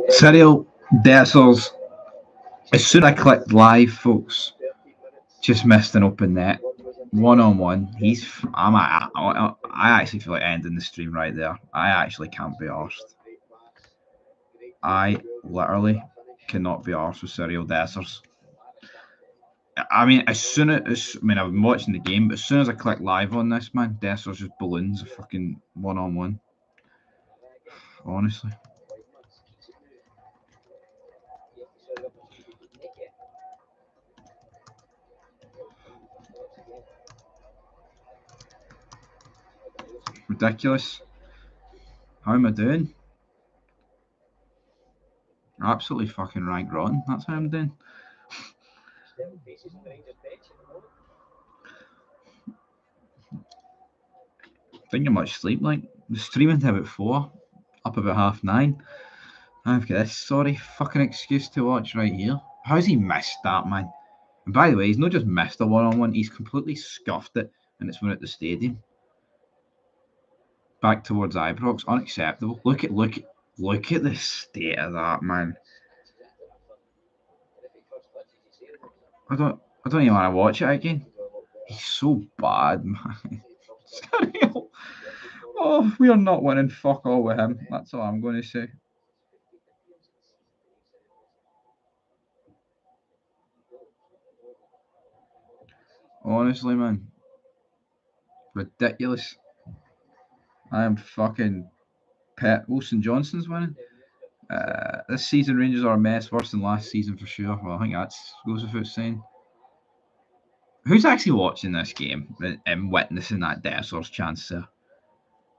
Serial Dessers. As soon as I clicked live, folks, just missed an open net. 1-on-1. I actually feel like ending the stream right there. I actually can't be arsed. I literally cannot be arsed with Serial Dessers. I mean, I've been watching the game, but as soon as I click live on this, man, Dessers just balloons a fucking 1-on-1. Honestly. Ridiculous. How am I doing? Absolutely fucking rank rotten. That's how I'm doing. Thinking much sleep, like the streaming to about 4, up about 9:30. I've got this sorry fucking excuse to watch right here. How's he missed that, man? And by the way, he's not just missed a 1-on-1, he's completely scuffed it, and it's one at the stadium. Back towards Ibrox, unacceptable. Look at the state of that, man. I don't even want to watch it again. He's so bad, man. Oh, we are not winning fuck all with him. That's all I'm going to say. Honestly, man. Ridiculous. I am fucking pet. Wilson Johnson's winning. This season, Rangers are a mess, worse than last season for sure. Well, I think that goes without saying. Who's actually watching this game and witnessing that Dessers chance there?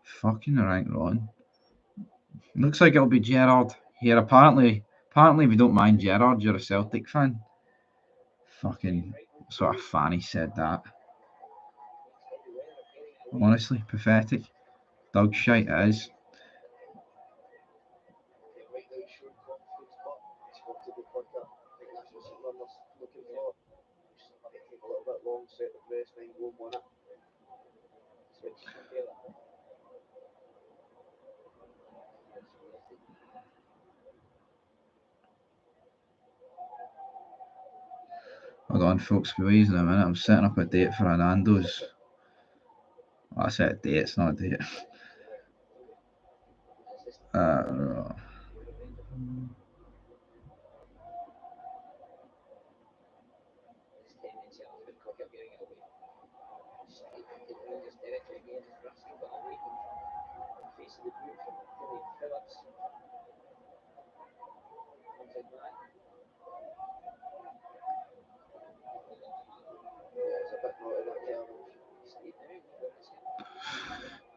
Fucking rank on. Looks like it'll be Gerrard here. Apparently, if you don't mind Gerrard, you're a Celtic fan. Fucking sort of fanny said that. Honestly, pathetic. Dog shite it is. Hold on, folks, please, in a minute. I'm setting up a date for a Nando's. Well, I said a date, it's not a date.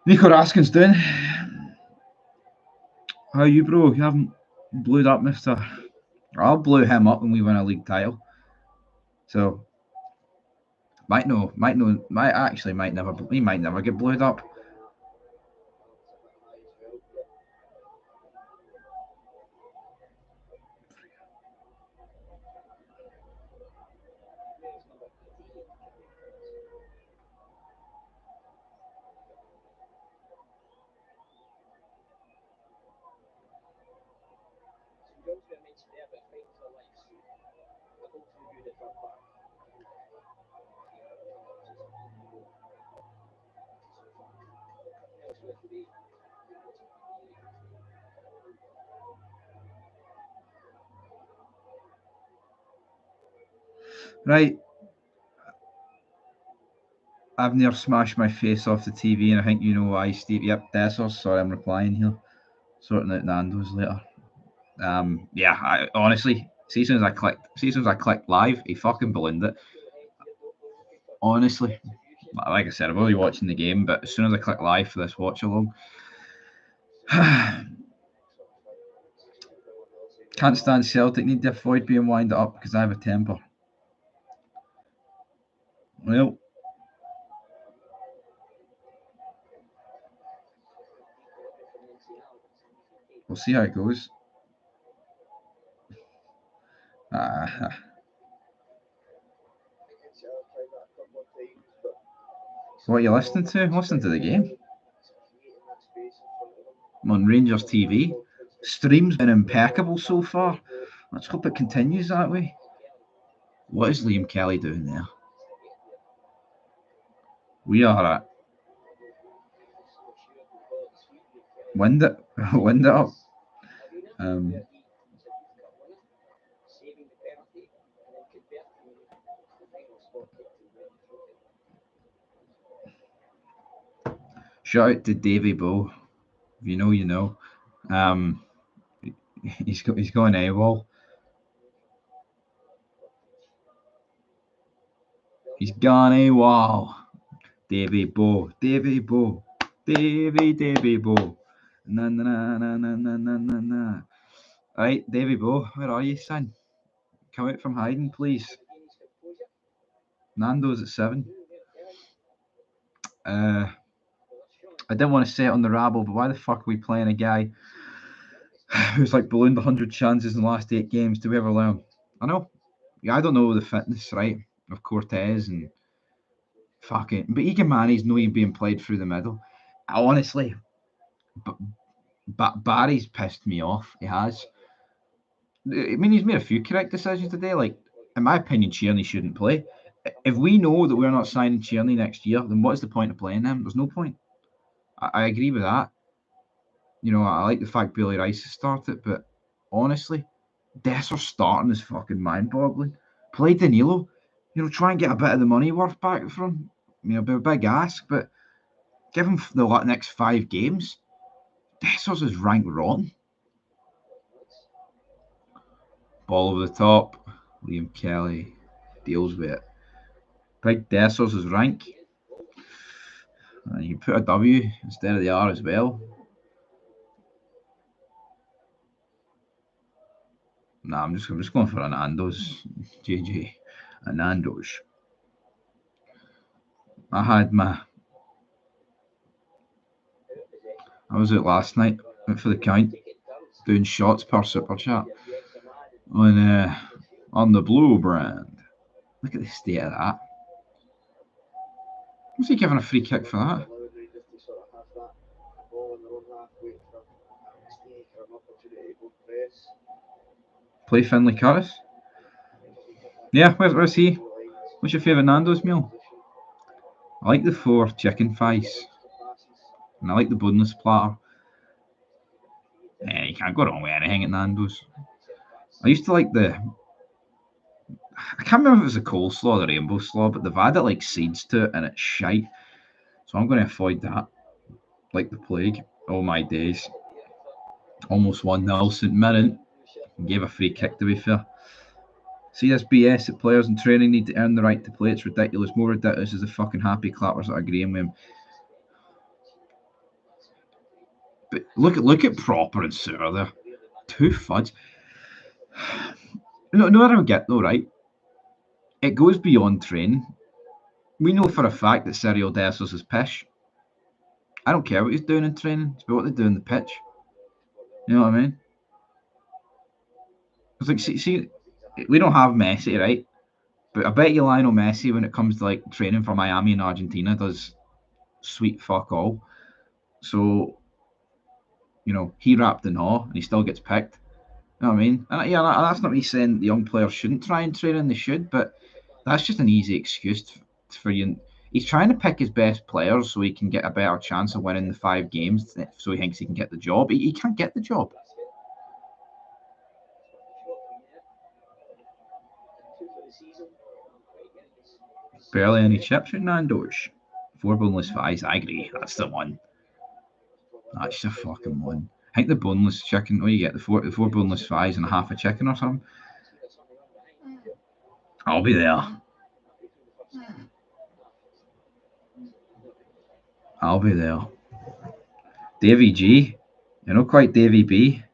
Nico Raskin's doing. How you, bro? You haven't blew up, mister. I'll blow him up when we win a league title. So might never get blowed up. Right. I've near smashed my face off the TV, and I think you know why, Steve. Yep, Dessers. Sorry, I'm replying here. Sorting out Nando's later. Yeah, honestly, see, as soon as I clicked live, he fucking ballooned it. Honestly, like I said, I'm only watching the game, but as soon as I click live for this watch along, can't stand Celtic. Need to avoid being wound up because I have a temper. Well, we'll see how it goes. What are you listening to? Listen to the game. on Rangers TV. Stream's been impeccable so far. Let's hope it continues that way. What is Liam Kelly doing there? We are at wind it up. Shout out to Davy Bow. If you know, you know. He's going AWOL. He's gone AWOL. Davy Bow. Davy Bow. Davy Bow. Na na na na na na na na na. Alright, Davy Bow, where are you, son? Come out from hiding, please. Nando's at 7. I didn't want to say it on the rabble, but why the fuck are we playing a guy who's like ballooned 100 chances in the last 8 games? Do we ever learn? I know. Yeah, I don't know the fitness, right, of Cortez and fucking, but Egan Manny's no being played through the middle. Honestly, but Barry's pissed me off. He has. I mean, he's made a few correct decisions today. Like, in my opinion, Tierney shouldn't play. If we know that we're not signing Tierney next year, then what is the point of playing him? There's no point. I agree with that. You know, I like the fact Billy Rice has started, but honestly, Dessers starting is fucking mind-boggling. Play Danilo. You know, try and get a bit of the money worth back from. You know, a big ask, but give him the next 5 games. Dessers is ranked wrong. Ball over the top. Liam Kelly deals with it. Big Dessers is rank. You can put a W instead of the R as well. Nah, I'm just going for a Nando's. JJ. A Nando's. I was out last night, went for the count, doing shots per super chat on the blue brand. Look at the state of that. Was he giving a free kick for that? Play Finlay Curtis? Yeah, where's he? What's your favourite Nando's meal? I like the 4 chicken thighs. And I like the boneless platter. You can't go wrong with anything at Nando's. I used to like I can't remember if it was the coleslaw or the rainbow slaw, but they've added like seeds to it and it's shite. So I'm going to avoid that like the plague. Oh my days. Almost 1-0 St Mirren. Gave a free kick, to be fair. See this BS that players in training need to earn the right to play. It's ridiculous. More ridiculous is the fucking happy clappers that are agreeing with him. But look at Proper and Sour there. 2 fuds. No, I don't get though, right? It goes beyond training. We know for a fact that Cyril Dessers is pish. I don't care what he's doing in training. It's about what they do on the pitch. You know what I mean? It's like, see, we don't have Messi, right? But I bet you Lionel Messi, when it comes to like training for Miami and Argentina, does sweet fuck all. So, you know, he wrapped in awe and he still gets picked. You know what I mean? And yeah, that's not me saying the young players shouldn't try and train, and they should, but that's just an easy excuse for you. He's trying to pick his best players so he can get a better chance of winning the 5 games, so he thinks he can get the job. He can't get the job. Barely any chips in Nando's. 4 boneless thighs, I agree. That's the one. That's the fucking one. I think the boneless chicken, what do you get? The four boneless thighs and a half a chicken or something? I'll be there. I'll be there. Davy G. You're not quite Davy B.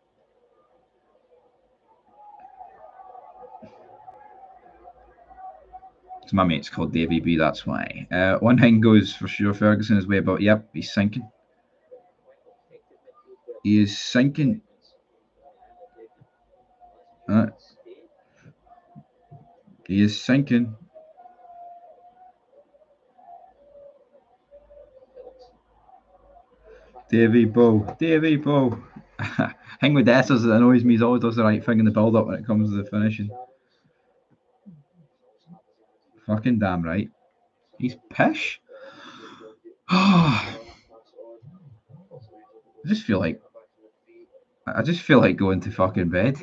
So my mate's called Davy B, that's why. One thing goes for sure, Ferguson is way about, yep, he's sinking. He is sinking. He is sinking. Davy Bow. Thing with this is it annoys me, he always does the right thing in the build up when it comes to the finishing. Fucking damn right. He's pish. I just feel like going to fucking bed.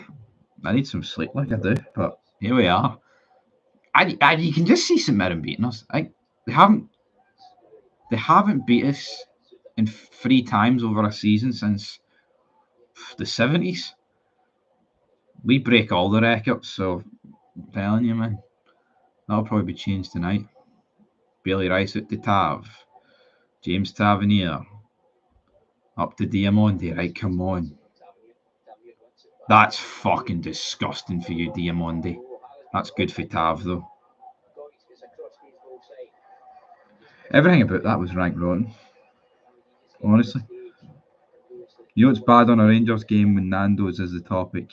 I need some sleep like I do, but here we are. And you can just see St Mirren beating us. They haven't beat us in 3 times over a season since the 70s. We break all the records, so I'm telling you, man, that'll probably be changed tonight. Bailey Rice out to Tav. James Tavernier. Up to Diamondi. Right, come on. That's fucking disgusting for you, Diamondi. That's good for Tav, though. Everything about that was rank rotten. Honestly. You know what's bad on a Rangers game when Nando's is the topic?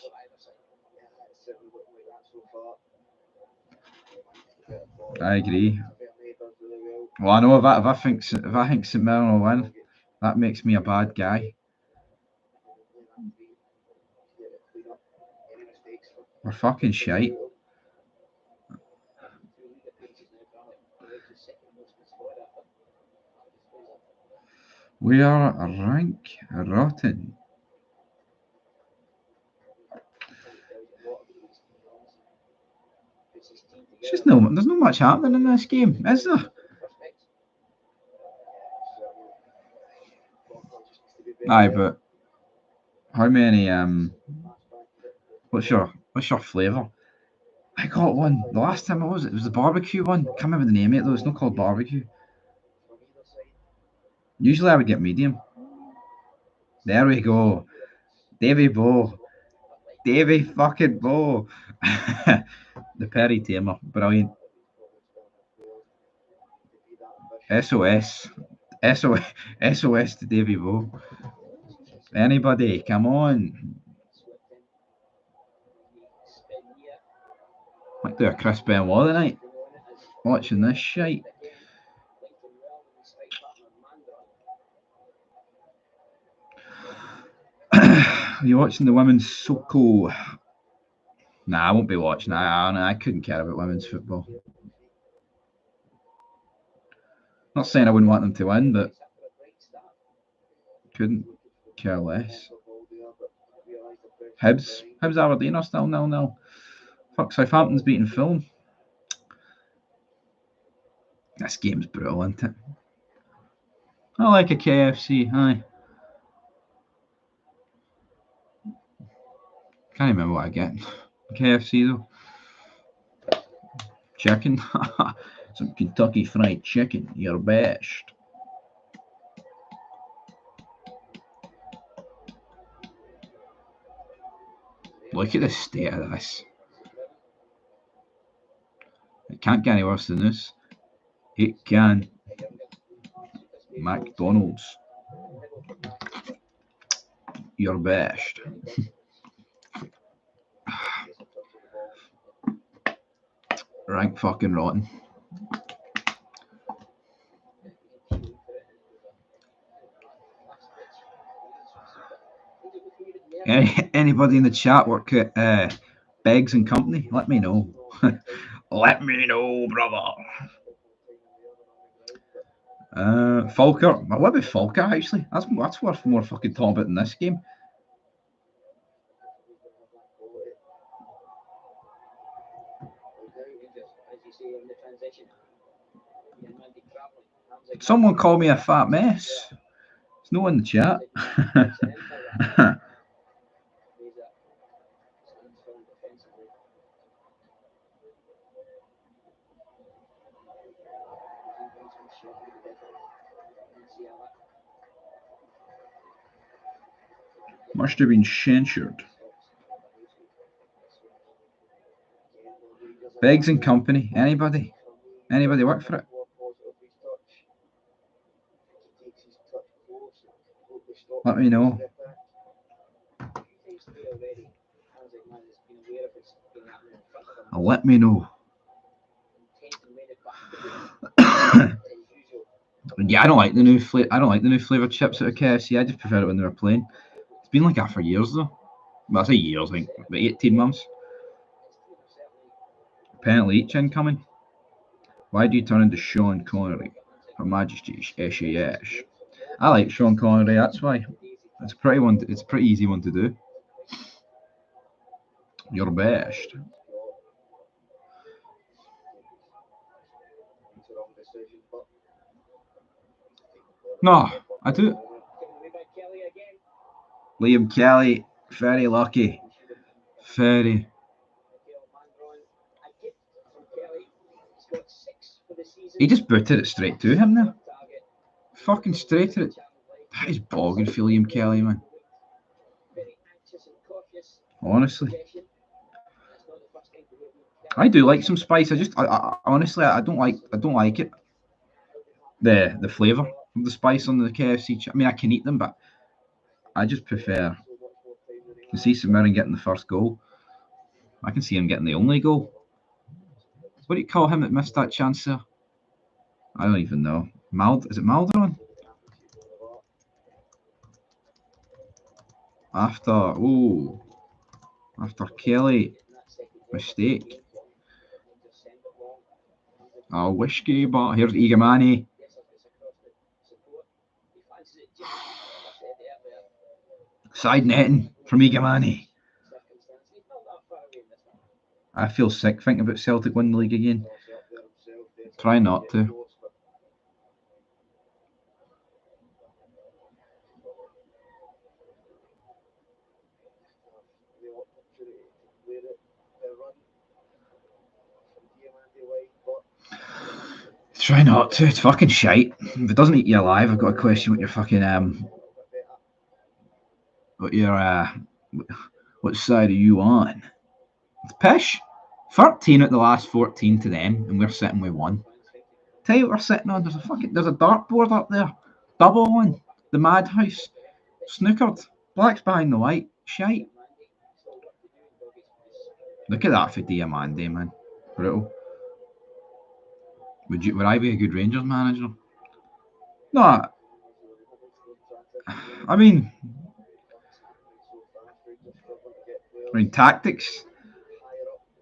I agree. Well, I know if I think St Mirren will win, that makes me a bad guy. We're fucking shite. We are rank rotten. It's just there's not much happening in this game, is there? Aye, but how many what's your flavour? I got one. The last time it was the barbecue one. Can't remember the name of it though, it's not called barbecue. Usually I would get medium. There we go. Davy Bow. Davy fucking Bow. The Perry Tamer. Brilliant. SOS. SOS to Davy Bow. Anybody, come on. Might do a Chris Benoit tonight. Watching this shite. Are you watching the women's Soko? Nah, I won't be watching. I couldn't care about women's football. Not saying I wouldn't want them to win, but couldn't care less. Hibs Aberdeen are still 0-0. Fuck, Southampton's beating Fulham. This game's brutal, isn't it? I like a KFC, aye. Can't remember what I get. KFC though. Chicken. Some Kentucky Fried Chicken. You're best. Look at the state of this. It can't get any worse than this. It can. McDonald's. You're best. Rank fucking rotten. Anybody in the chat work at Beggs and Company? Let me know. Let me know, brother. Falker. What about Falker actually? That's worth more fucking talking about in this game. Someone call me a fat mess. There's no one in the chat. Must have been censured. Beggs and Company. Anybody work for it? Let me know. Let me know. Yeah, I don't like the new flavor. I don't like the new flavored chips out of KFC. I just prefer it when they were plain. It's been like that for years though. Well, I say years, I think about 18 months. Penalty each incoming. Why do you turn into Sean Connery? Her Majesty's SAS. I like Sean Connery. That's why. It's a pretty one. It's a pretty easy one to do. Your best. No, I do. Liam Kelly, very lucky. Very. He just booted it straight to him there. Fucking straight to it. That is bogging for Liam Kelly, man. Honestly. I do like some spice. I honestly, I don't like it. The flavour of the spice on the KFC. I mean, I can eat them, but I just prefer. You can see Mirren getting the first goal. I can see him getting the only goal. What do you call him that missed that chance there? I don't even know. Is it Malderon? After Kelly mistake. Oh, whiskey, but here's Igamani. Side netting from Igamani. I feel sick thinking about Celtic winning the league again. Try not to. Try not to. It's fucking shite. If it doesn't eat you alive, I've got a question what your fucking what side are you on? It's pish. 13 at the last 14 to them, and we're sitting with one. Tell you what we're sitting on. There's a dartboard up there. Double one. The madhouse. Snookered. Black's behind the white. Shite. Look at that for Diamande, man. Brutal. Would I be a good Rangers manager? No. I mean tactics.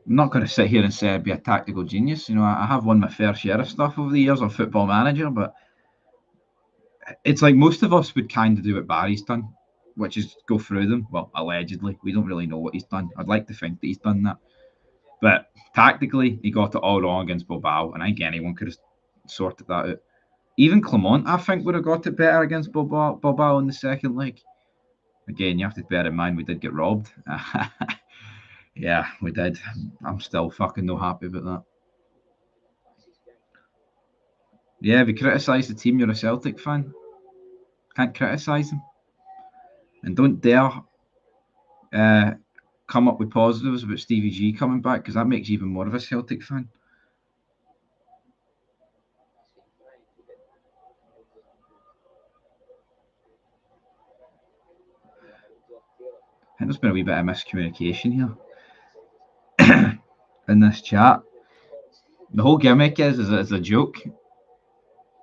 I'm not going to sit here and say I'd be a tactical genius. You know, I have won my fair share of stuff over the years on Football Manager, but it's like most of us would kind of do what Barry's done, which is go through them. Well, allegedly. We don't really know what he's done. I'd like to think that he's done that. But tactically, he got it all wrong against Bilbao, and I think anyone could have sorted that out. Even Clement, I think, would have got it better against Bilbao in the second leg. Again, you have to bear in mind we did get robbed. Yeah, we did. I'm still fucking no happy about that. Yeah, if you criticise the team, you're a Celtic fan. Can't criticise them. And don't dare come up with positives about Stevie G coming back, because that makes you even more of a Celtic fan. I think there's been a wee bit of miscommunication here in this chat. The whole gimmick is a joke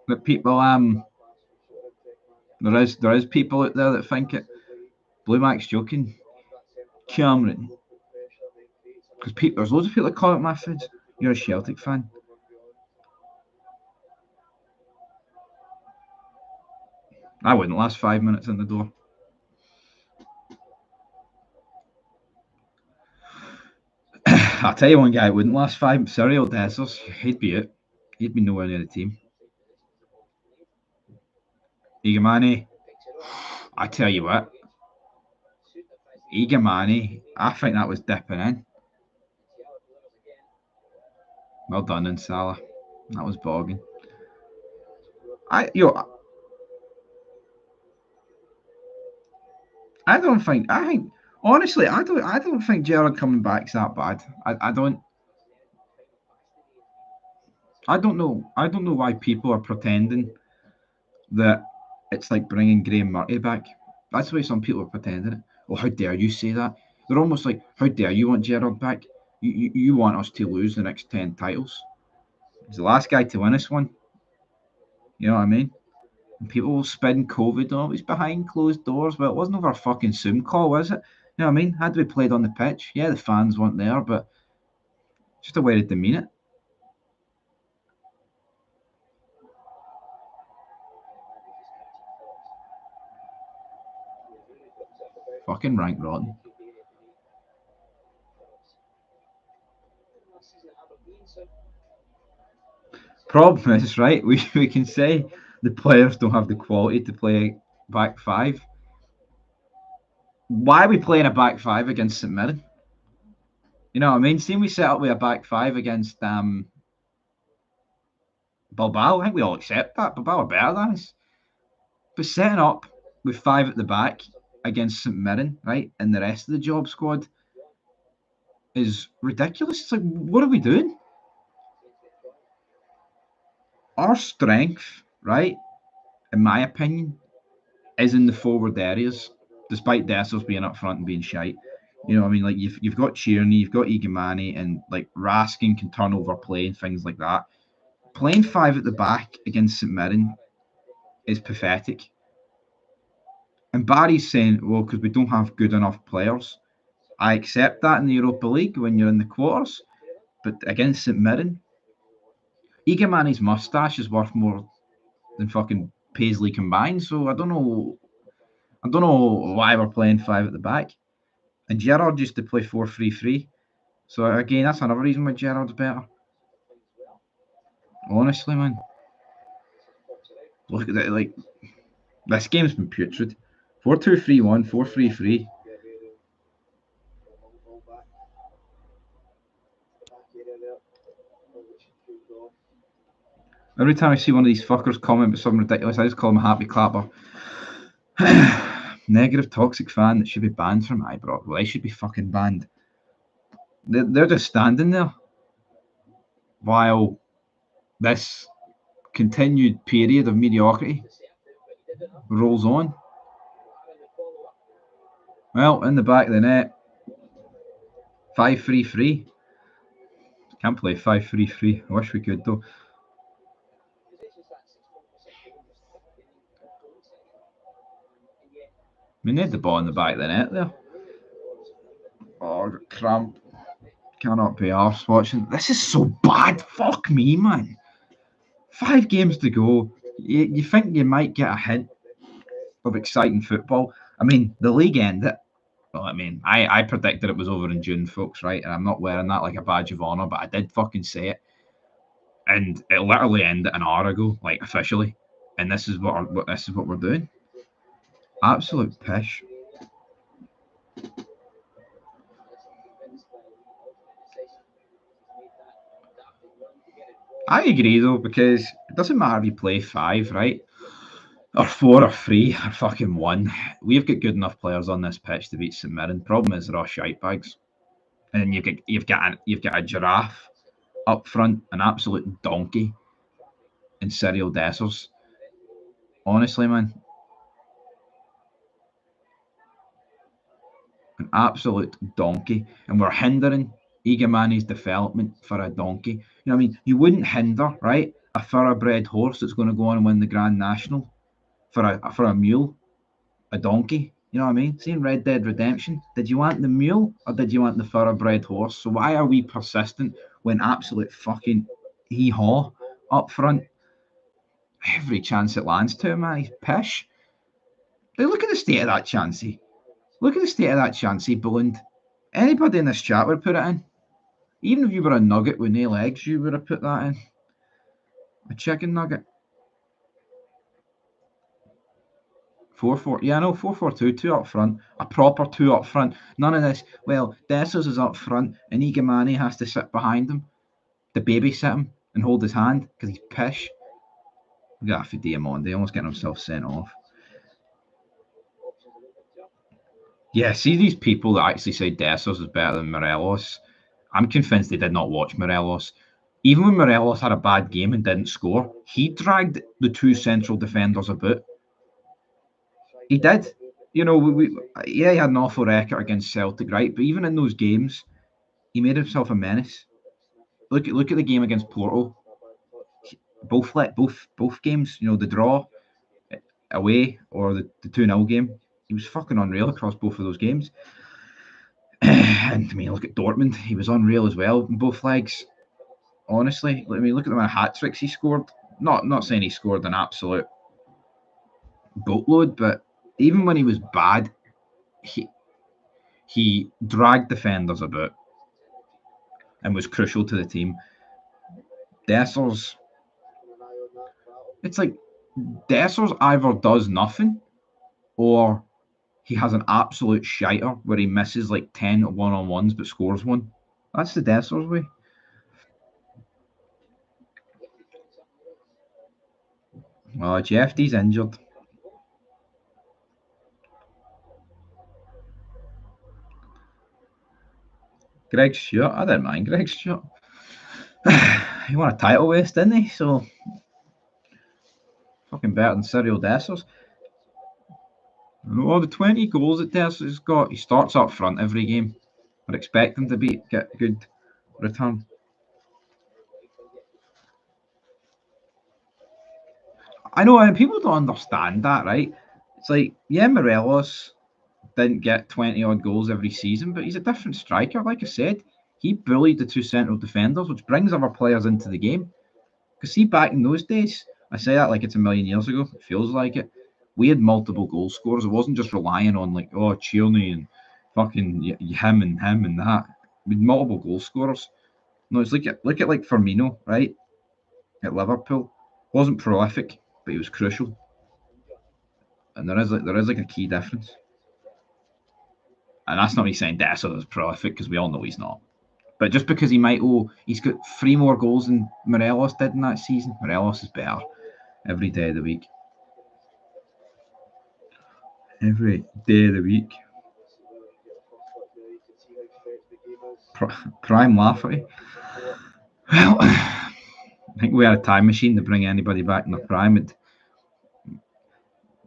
that people there is people out there that think it. Blue Mac's joking. Cameron, because there's loads of people that comment my feeds. You're a Celtic fan. I wouldn't last 5 minutes in the door. I'll tell you one guy wouldn't last 5. Cyril Dessers, he'd be it. He'd be nowhere near the team. Igamani, I tell you what. Igamani, I think that was dipping in. Well done, in Salah. That was bogging. I think honestly, I don't think Gerrard coming back's that bad. I don't know. I don't know why people are pretending that it's like bringing Graham Murray back. That's why some people are pretending it. Oh, how dare you say that? They're almost like, how dare you want Gerrard back? You want us to lose the next 10 titles. He's the last guy to win us one. You know what I mean? And people will spin COVID, oh, it was behind closed doors. Well, it wasn't over a fucking Zoom call, was it? You know what I mean? Had we played on the pitch, yeah, the fans weren't there, but just a way to demean it. Fucking rank rotten. Problem is, right, we can say the players don't have the quality to play back five. Why are we playing a back five against St Mirren? You know what I mean? Seeing we set up with a back five against Bilbao, I think we all accept that. Bilbao are better than us. But setting up with five at the back against St Mirren, right, and the rest of the job squad is ridiculous. It's like, what are we doing? Our strength, right, in my opinion, is in the forward areas, despite Dessers being up front and being shite. You know what I mean? Like you've got Tierney, you've got Igamani, and like Raskin can turn over play and things like that. Playing five at the back against St Mirren is pathetic. And Barry's saying, well, because we don't have good enough players. I accept that in the Europa League when you're in the quarters, but against St Mirren, Igamani's moustache is worth more than fucking Paisley combined. So I don't know. I don't know why we're playing five at the back. And Gerrard used to play 4-3-3. So again, that's another reason why Gerrard's better. Honestly, man. Look at that, like this game's been putrid. 4-2-3-1, 4-3-3. Every time I see one of these fuckers comment with something ridiculous, I just call them a happy clapper. Negative toxic fan that should be banned from Ibrox. Well, they should be fucking banned. They're just standing there while this continued period of mediocrity rolls on. Well, in the back of the net, 5-3-3. Can't play 5-3-3. I wish we could though. I mean, they had the ball in the back of the net there. Oh, cramp. Cannot be arsed watching. This is so bad. Fuck me, man. 5 games to go. You think you might get a hint of exciting football. I mean, the league ended. Well, I mean, I predicted it was over in June, folks, right? And I'm not wearing that like a badge of honour, but I did fucking say it. And it literally ended an hour ago, like officially. And this is what we're doing. Absolute pish. I agree though, because it doesn't matter if you play 5, right? Or 4 or 3 or fucking 1. We've got good enough players on this pitch to beat St Mirren. Problem is they're all shite bags. And you've got a giraffe up front, an absolute donkey, and Cyril Dessers. Honestly, man, an absolute donkey, and we're hindering Igamani's development for a donkey. You know what I mean? You wouldn't hinder, right, a thoroughbred horse that's going to go on and win the Grand National for a mule, a donkey. You know what I mean? Seeing Red Dead Redemption, did you want the mule or did you want the thoroughbred horse? So why are we persistent when absolute fucking hee-haw up front? Every chance it lands to him, man, he's pish. Look at the state of that chancey. Look at the state of that chancey ballooned. Anybody in this chat would put it in. Even if you were a nugget with no legs, you would have put that in. A chicken nugget. 4-4, yeah, no, 4-4-2, 2 up front, a proper 2 up front. None of this. Well, Dessers is up front, and Igamani has to sit behind him, to babysit him and hold his hand because he's pish. Look at that Diamande, almost getting himself sent off. Yeah, see these people that actually say Dessers is better than Morelos. I'm convinced they did not watch Morelos. Even when Morelos had a bad game and didn't score, he dragged the 2 central defenders about. He did. You know, he had an awful record against Celtic, right? But even in those games, he made himself a menace. Look at the game against Porto. both games. You know, the draw away or the 2-0 game. He was fucking unreal across both of those games. And I mean, look at Dortmund. He was unreal as well in both legs. Honestly, I mean, look at the amount of hat tricks he scored. Not saying he scored an absolute boatload, but even when he was bad, he dragged defenders about and was crucial to the team. Dessers, it's like Dessers either does nothing or he has an absolute shiter where he misses like 10 one-on-ones but scores one. That's the Dessers way. Oh, Jeffy's injured. Greg Stewart, I didn't mind Greg Stewart. He won a title race, didn't he? So fucking better than Cyril Dessers. Oh, the 20 goals that Dessers got, he starts up front every game. I'd expect him to get good return. I know, and people don't understand that, right? It's like, yeah, Morelos didn't get 20 odd goals every season, but he's a different striker. Like I said, he bullied the two central defenders, which brings other players into the game. Because see, back in those days, I say that like it's a million years ago. It feels like it. We had multiple goal scorers. It wasn't just relying on like, oh, Tierney and fucking him and that. We had multiple goal scorers. No, it's look at like Firmino, right? At Liverpool, wasn't prolific, but he was crucial. And there is like a key difference. And that's not me saying Dessers is prolific because we all know he's not. But just because he's got 3 more goals than Morelos did in that season. Morelos is better every day of the week. Every day of the week. Prime Lafferty. Well, I think we had a time machine to bring anybody back in the prime. It'd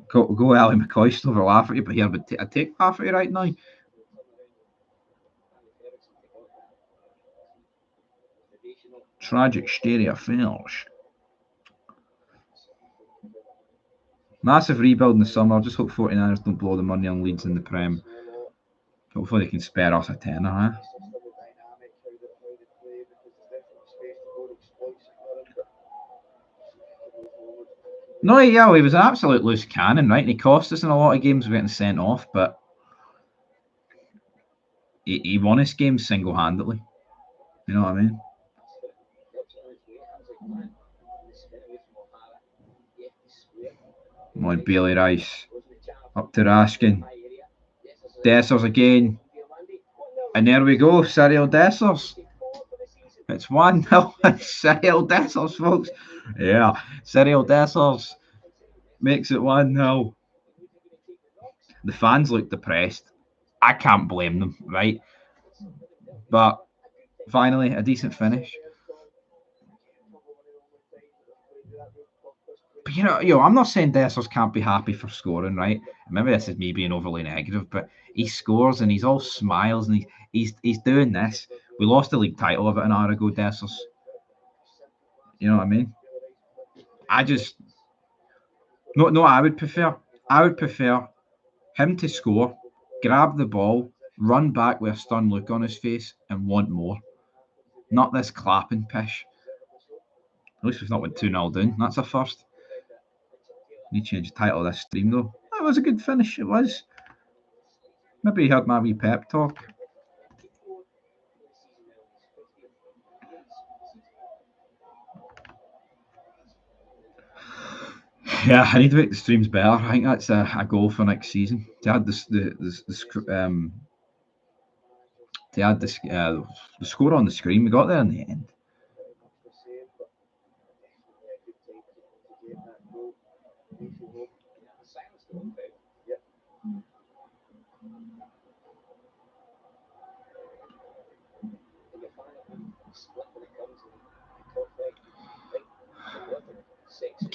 go Ali McCoist over Lafferty, but yeah, I'd take Lafferty right now. Tragic state of affairs. Massive rebuild in the summer. Just hope 49ers don't blow the money on Leeds in the Prem. Hopefully they can spare us a tenner, huh? No, yeah, he was an absolute loose cannon, right? And he cost us in a lot of games getting sent off, but he won his game single-handedly. You know what I mean? Like Bailey Rice. Up to Raskin. Dessers again. And there we go, Cyril Dessers. It's 1-0. Cyril Dessers, folks. Yeah, Cyril Dessers makes it 1-0. The fans look depressed. I can't blame them, right? But finally, a decent finish. But I'm not saying Dessers can't be happy for scoring, right? Maybe this is me being overly negative, but he scores and he's all smiles and he's doing this. We lost the league title about an hour ago, Dessers. You know what I mean? I would prefer him to score, grab the ball, run back with a stern look on his face, and want more. Not this clapping pish. At least we've not went 2-0 down. That's a first. Need to change the title of this stream though. That was a good finish, it was. Maybe you heard my wee pep talk. Yeah, I need to make the streams better. I think that's a goal for next season. To add the score on the screen. We got there in the end.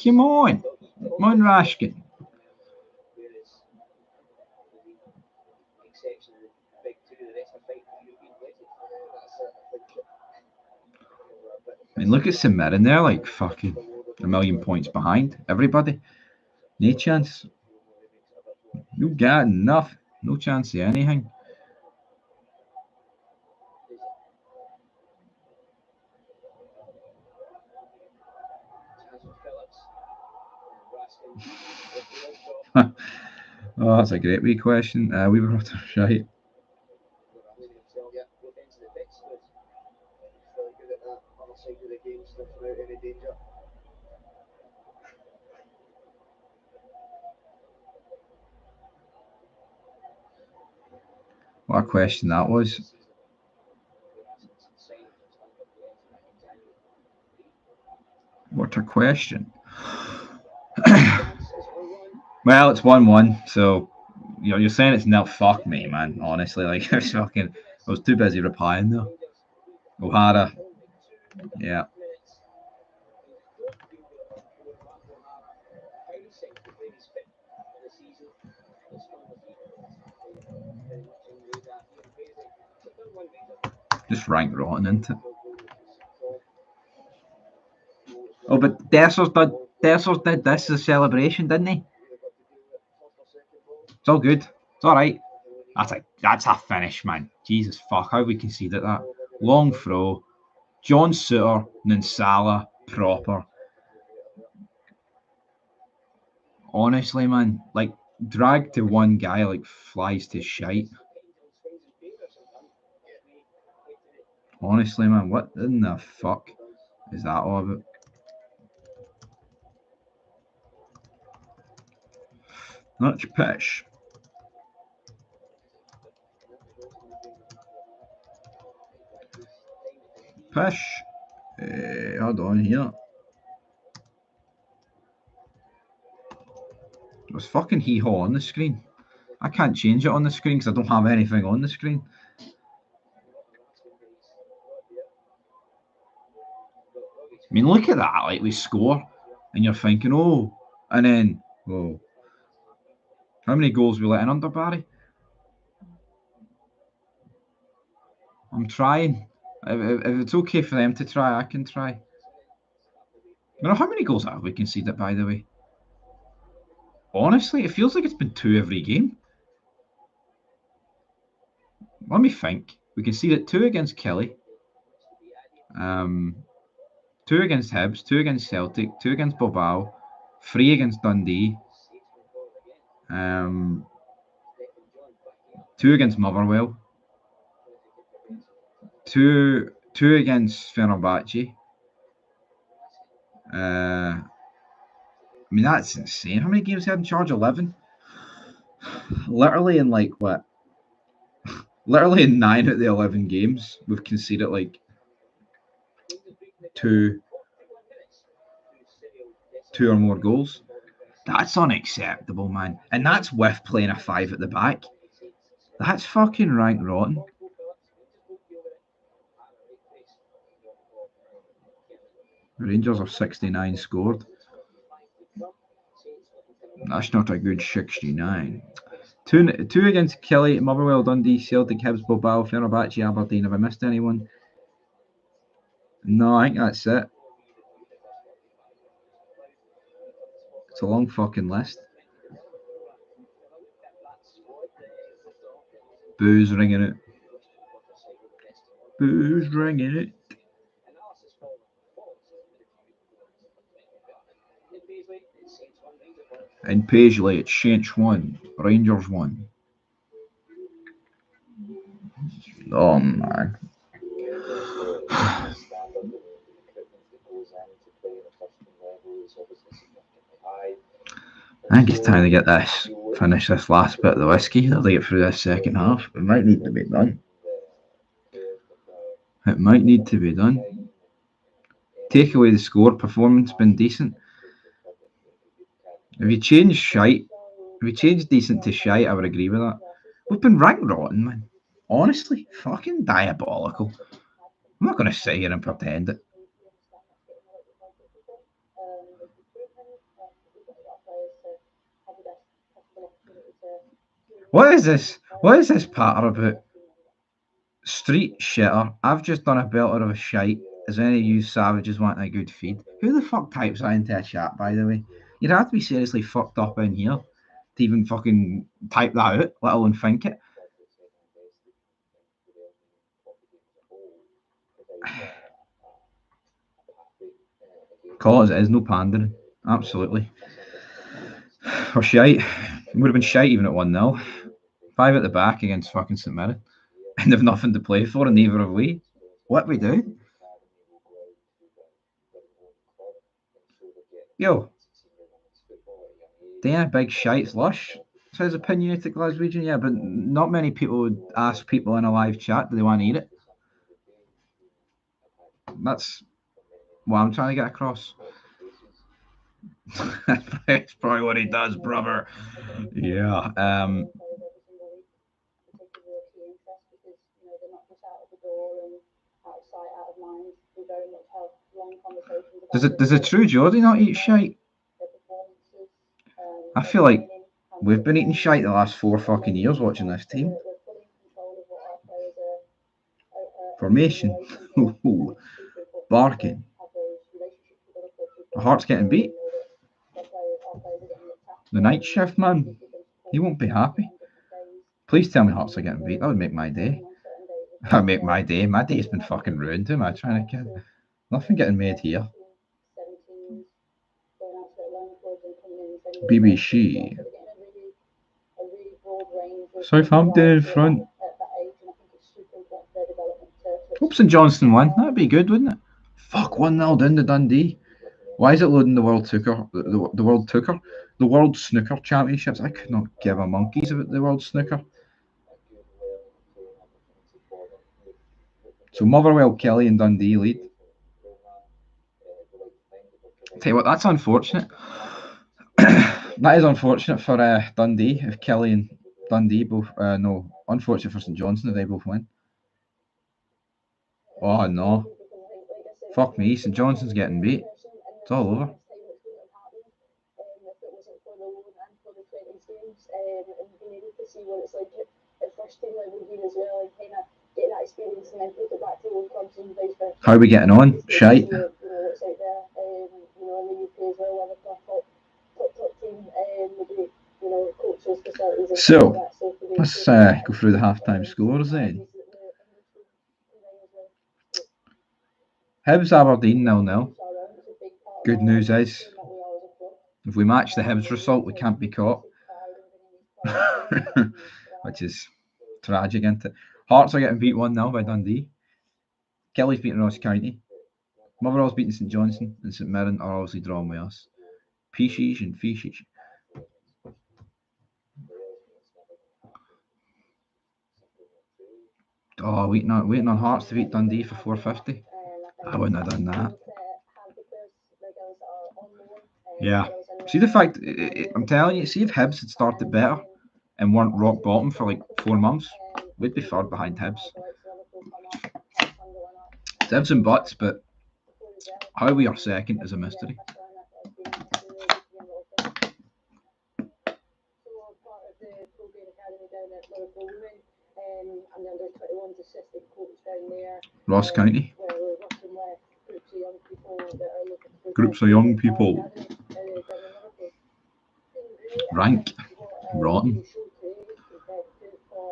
Come on, Rashkin. I mean, look at St Mirren. They're like fucking a million points behind everybody. No chance. You got enough. No chance of anything. Oh, that's a great wee question. We were right. What a question that was. What a question. Well, it's 1-1, so you're saying it's nil. Fuck me, man. Honestly, like I was too busy replying though. O'Hara, yeah. Just rank rotten, isn't it? Oh, but Dessers did this as a celebration, didn't he? It's all good. It's all right. That's a finish, man. Jesus fuck, how we conceded that. Long throw. John Suter, Nansala, proper. Honestly, man, like drag to one guy like flies to shite. Honestly, man, what in the fuck is that all about? That's pish. Pish. Hold on here. There's fucking hee-haw on the screen. I can't change it on the screen because I don't have anything on the screen. I mean, look at that. Like, we score, and you're thinking, oh, and then, oh. How many goals we let in under Barry? I'm trying. If it's okay for them to try, I can try. How many goals have we conceded, by the way? Honestly, it feels like it's been 2 every game. Let me think. We conceded 2 against Kelly. 2 against Hibs, 2 against Celtic, 2 against Bilbao, 3 against Dundee, 2 against Motherwell, 2 against Fenerbahce. I mean, that's insane. How many games he had in charge? 11? Literally in like what? Literally in 9 out of the 11 games, we've conceded like 2 or more goals. That's unacceptable, man. And that's with playing a 5 at the back. That's fucking rank rotten. Rangers are 69 scored. That's not a good 69. 2 against Kelly, Motherwell, Dundee, Celtic, Hibs, Bilbao, Fenerbahce, Aberdeen. Have I missed anyone? No, I think that's it. It's a long fucking list. Booze ringing it. Booze ringing it. In Paisley, it's Saints 1, Rangers 1. Oh, man. I think it's time to get this, finish this last bit of the whiskey. I'll get through this second half. It might need to be done. It might need to be done. Take away the score, performance been decent. If you change decent to shite, I would agree with that. We've been rank rotten, man. Honestly, fucking diabolical. I'm not going to sit here and pretend it. What is this? What is this patter about? Street shitter. I've just done a belter of a shite. Is any of you savages wanting a good feed? Who the fuck types that into a chat, by the way? You'd have to be seriously fucked up in here to even fucking type that out, let alone think it. Call it as it is, no pandering. Absolutely. Or shite. It would have been shite even at 1-0. 5 at the back against fucking St Mirren. And they've nothing to play for, and neither have we. What we do? Yo. Damn, big shite's lush. Says opinionated Glaswegian, yeah, but not many people would ask people in a live chat, do they want to eat it? That's what I'm trying to get across. That's probably what he does, brother. Yeah. Does a true Geordie not eat shite? I feel like we've been eating shite the last 4 fucking years watching this team. Formation. Barking. The Heart's getting beat. The night shift, man. He won't be happy. Please tell me Hearts are getting beat. That would make my day. That would make my day. My day's been fucking ruined. Who am I trying to kill? Nothing getting made here. BBC. Southampton in front. Hope St Johnstone won. That'd be good, wouldn't it? Fuck, 1-0 down to Dundee. Why is it loading the World Snooker? The World Snooker? The World Snooker Championships? I could not give a monkeys about the World Snooker. So Motherwell, Kelly and Dundee lead. Tell you what, that's unfortunate. That is unfortunate for Dundee if Kelly and Dundee both... no, unfortunate for St Johnstone if they both win. Oh, no. Fuck me, St Johnstone's getting beat. It's all over. How are we getting on? Shite. So, let's go through the half-time scores then. Hibs Aberdeen 0-0. Good news is, if we match the Hibs result, we can't be caught. Which is tragic, isn't it? Hearts are getting beat 1-0 by Dundee. Kelly's beating Ross County. Motherwell's beating St Johnstone, and St Mirren are obviously drawing with us. Peaches and Fishes. Oh, waiting on Hearts to beat Dundee for 450. I wouldn't have done that. Yeah. See the fact, I'm telling you, see if Hibs had started better and weren't rock bottom for like 4 months, we'd be third behind Hibs. It's Hibs and butts, but how we are second is a mystery. Ross County. Groups of young people. Rank. Rotten.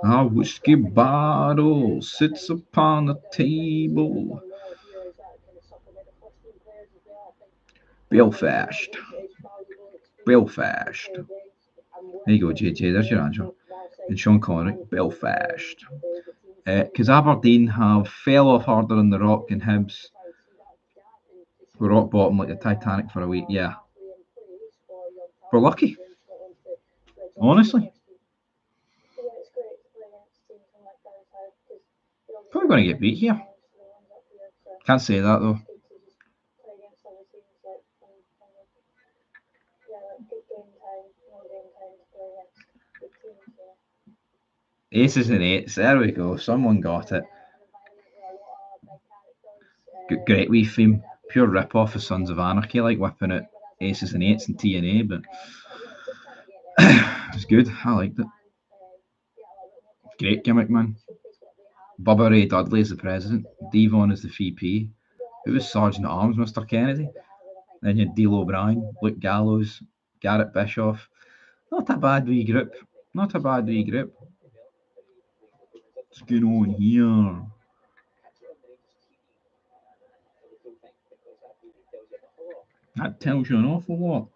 A whiskey bottle sits upon the table. Belfast. Belfast. There you go, JJ. There's your answer. And Sean Connery. Belfast. Because Aberdeen have fell off harder than the Rock and Hibs. We're rock bottom like the Titanic for a week. Yeah. We're lucky. Honestly. Probably going to get beat here. Can't say that though. Aces and eights. There we go. Someone got it. Great wee theme. Pure rip-off of Sons of Anarchy, like whipping out aces and eights in TNA, but it was good. I liked it. Great gimmick, man. Bubba Ray Dudley is the president. Devon is the VP. Who was Sergeant at Arms? Mr. Kennedy. Then you had D'Lo O'Brien, Luke Gallows, Garrett Bischoff. Not a bad wee group. Not a bad wee group. What's going on here? That tells you an awful lot.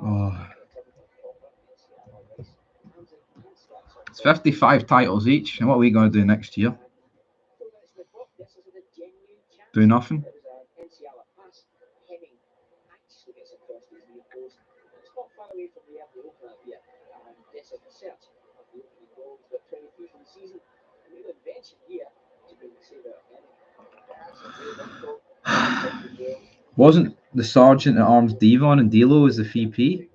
Oh. It's 55 titles each. And what are we going to do next year? Do nothing? Wasn't the Sergeant at Arms Devon and D'Lo as the VP?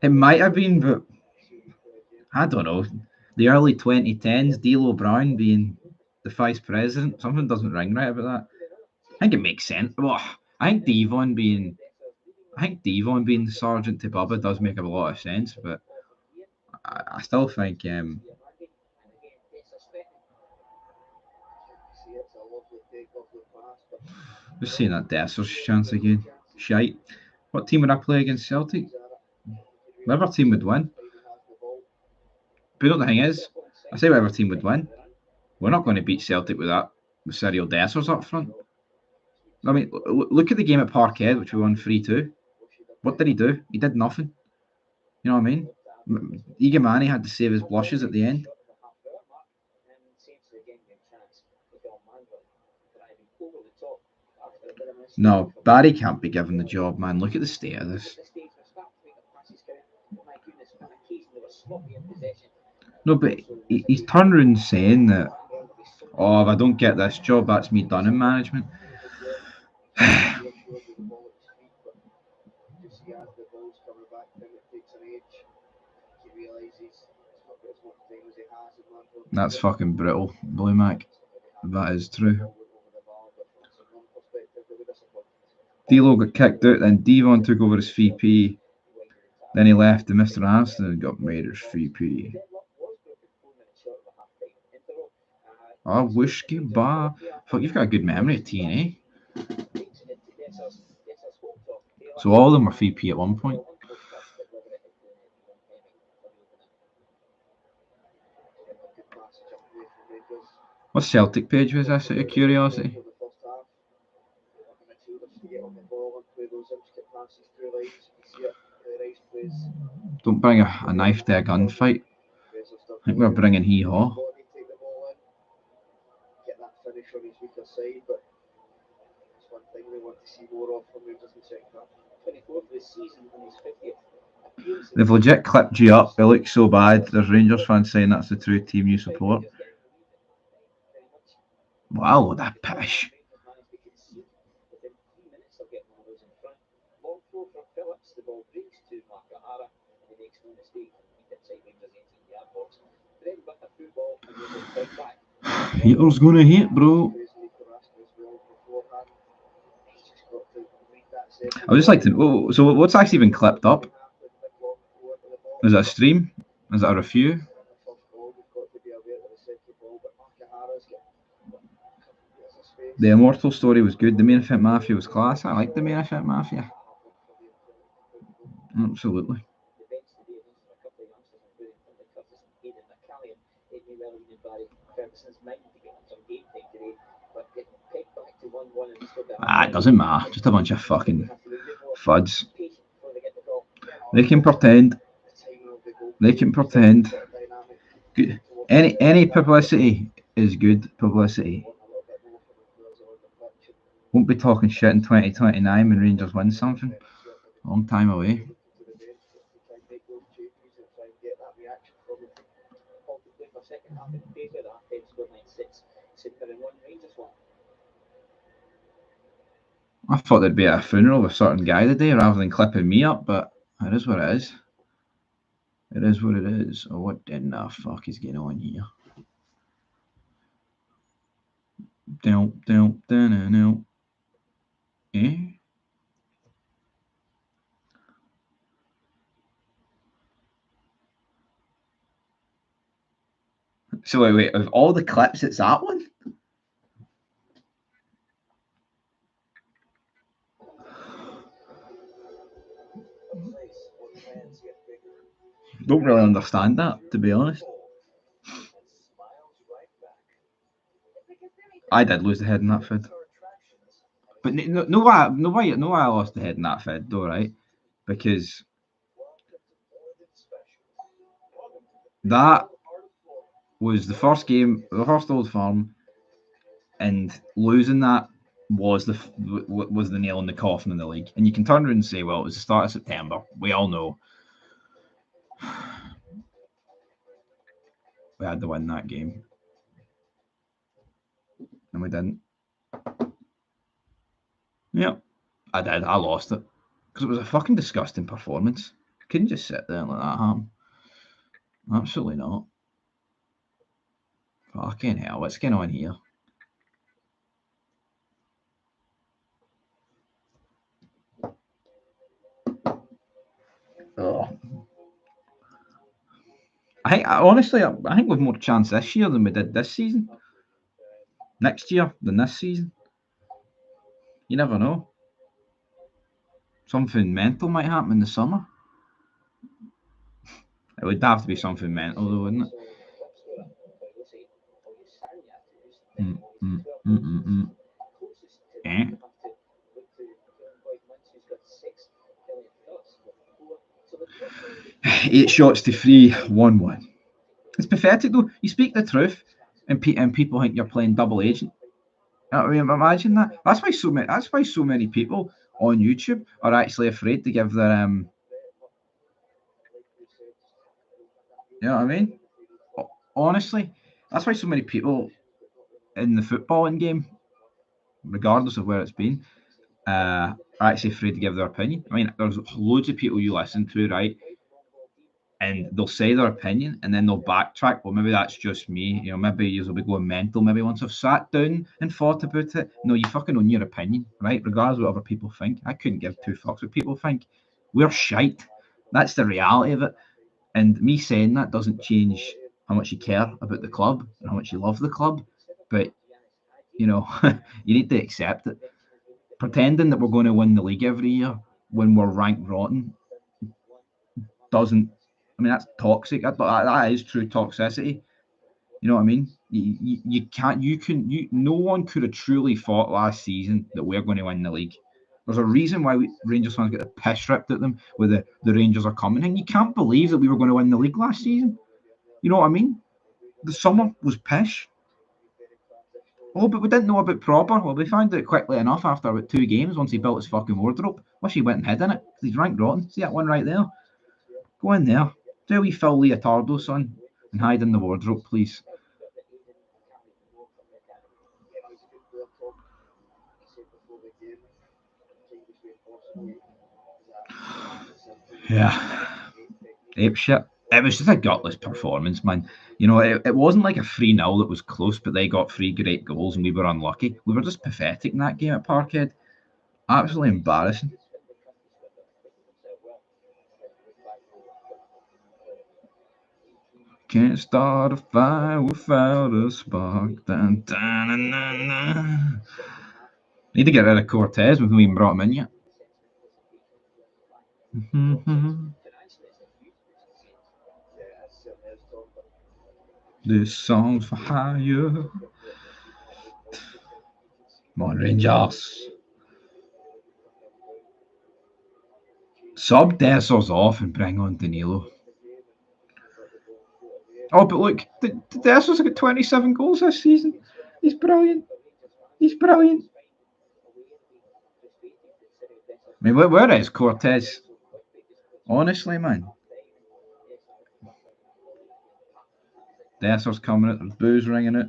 It might have been, but I don't know. The early 2010s, D'Lo O'Brien being the vice president, something doesn't ring right about that. I think it makes sense. Well, I think Devon being the sergeant to Bubba does make a lot of sense, but I still think just seeing that Desser's chance again. Shite. What team would I play against Celtic? Whatever team would win. But you know the thing is, I say whatever team would win. We're not going to beat Celtic with Cyril Dessers up front. I mean, look at the game at Parkhead, which we won 3-2. What did he do? He did nothing. You know what I mean? Igamani had to save his blushes at the end. No, Barry can't be given the job, man. Look at the state of this. No, but he's turned around saying that, oh, if I don't get this job, that's me done in management. That's fucking brutal, Blue Mac. That is true. D'Lo got kicked out, then Devon took over as VP. Then he left to Mr. Aniston and got made as VP. Oh, Wishki Bar. Fuck, you've got a good memory of TNA. So all of them were VP at one point. What Celtic page was this, out of curiosity? Don't bring a knife to a gunfight. I think we're bringing hee-haw. They've legit clipped you up. It looks so bad. There's Rangers fans saying that's the true team you support. Wow, that pish. Haters gonna hate, bro. I would just like to know, so what's actually been clipped up? Is it a stream? Is it a review? The Immortal story was good. The Main Event Mafia was class. I like the Main Event Mafia. Absolutely. It doesn't matter. Just a bunch of fucking fuds. They can pretend. They can pretend. Good. Any publicity is good publicity. Won't be talking shit in 2029 when Rangers win something. Long time away. I thought there'd be a funeral of a certain guy today rather than clipping me up, but it is what it is. It is what it is. Oh, what in the fuck is going on here? Down. Eh? So wait, of all the clips, it's that one? Don't really understand that, to be honest. I did lose the head in that fed. But no why I lost the head in that fed though, right? Because that was the first game, the first Old Firm, and losing that was the nail in the coffin in the league. And you can turn around and say, well, it was the start of September. We all know we had to win that game, and we didn't. Yeah, I did. I lost it because it was a fucking disgusting performance. I couldn't just sit there and let that happen. Absolutely not. Fucking hell, what's going on here? Oh. Honestly, I think we've more chance this year than we did this season. Next year than this season. You never know. Something mental might happen in the summer. It would have to be something mental, though, wouldn't it? Eh? 8 shots to 3, 1-1. It's pathetic, though. You speak the truth, and people think you're playing double agent. I mean, imagine that. That's why so many people on YouTube are actually afraid to give their You know what I mean? Honestly, that's why so many people in the footballing game, regardless of where it's been, are actually afraid to give their opinion. I mean, there's loads of people you listen to, right? And they'll say their opinion and then they'll backtrack. Well, maybe that's just me. You know, maybe you'll be going mental. Maybe once I've sat down and thought about it. No, you fucking own your opinion, right? Regardless of what other people think. I couldn't give two fucks what people think. We're shite. That's the reality of it. And me saying that doesn't change how much you care about the club and how much you love the club. But, you know, you need to accept it. Pretending that we're going to win the league every year when we're ranked rotten doesn't. I mean, that's toxic. That is true toxicity. You know what I mean? You can't. No one could have truly thought last season that we're going to win the league. There's a reason why Rangers fans get the piss ripped at them with the Rangers are coming. And you can't believe that we were going to win the league last season. You know what I mean? The summer was pish. Oh, but we didn't know about Proper. Well, we found out quickly enough after about 2 games once he built his fucking wardrobe. Wish he went and hid in it. He's ranked rotten. See that one right there? Go in there. Do a wee Phil Leotardo, son, and hide in the wardrobe, please. Yeah. Ape shit. It was just a gutless performance, man. You know, it wasn't like a 3-0 that was close, but they got 3 great goals and we were unlucky. We were just pathetic in that game at Parkhead. Absolutely embarrassing. Can't start a fire without a spark. Dun, dun, dun, dun, dun. Need to get rid of Cortez. We haven't even brought him in yet. This song's for hire. Come on, Rangers. Sub Dessers off and bring on Danilo. Oh, but look, Dessers got 27 goals this season. He's brilliant. He's brilliant. I mean, where is Cortez? Honestly, man. Dessers coming out, there's boos ringing it.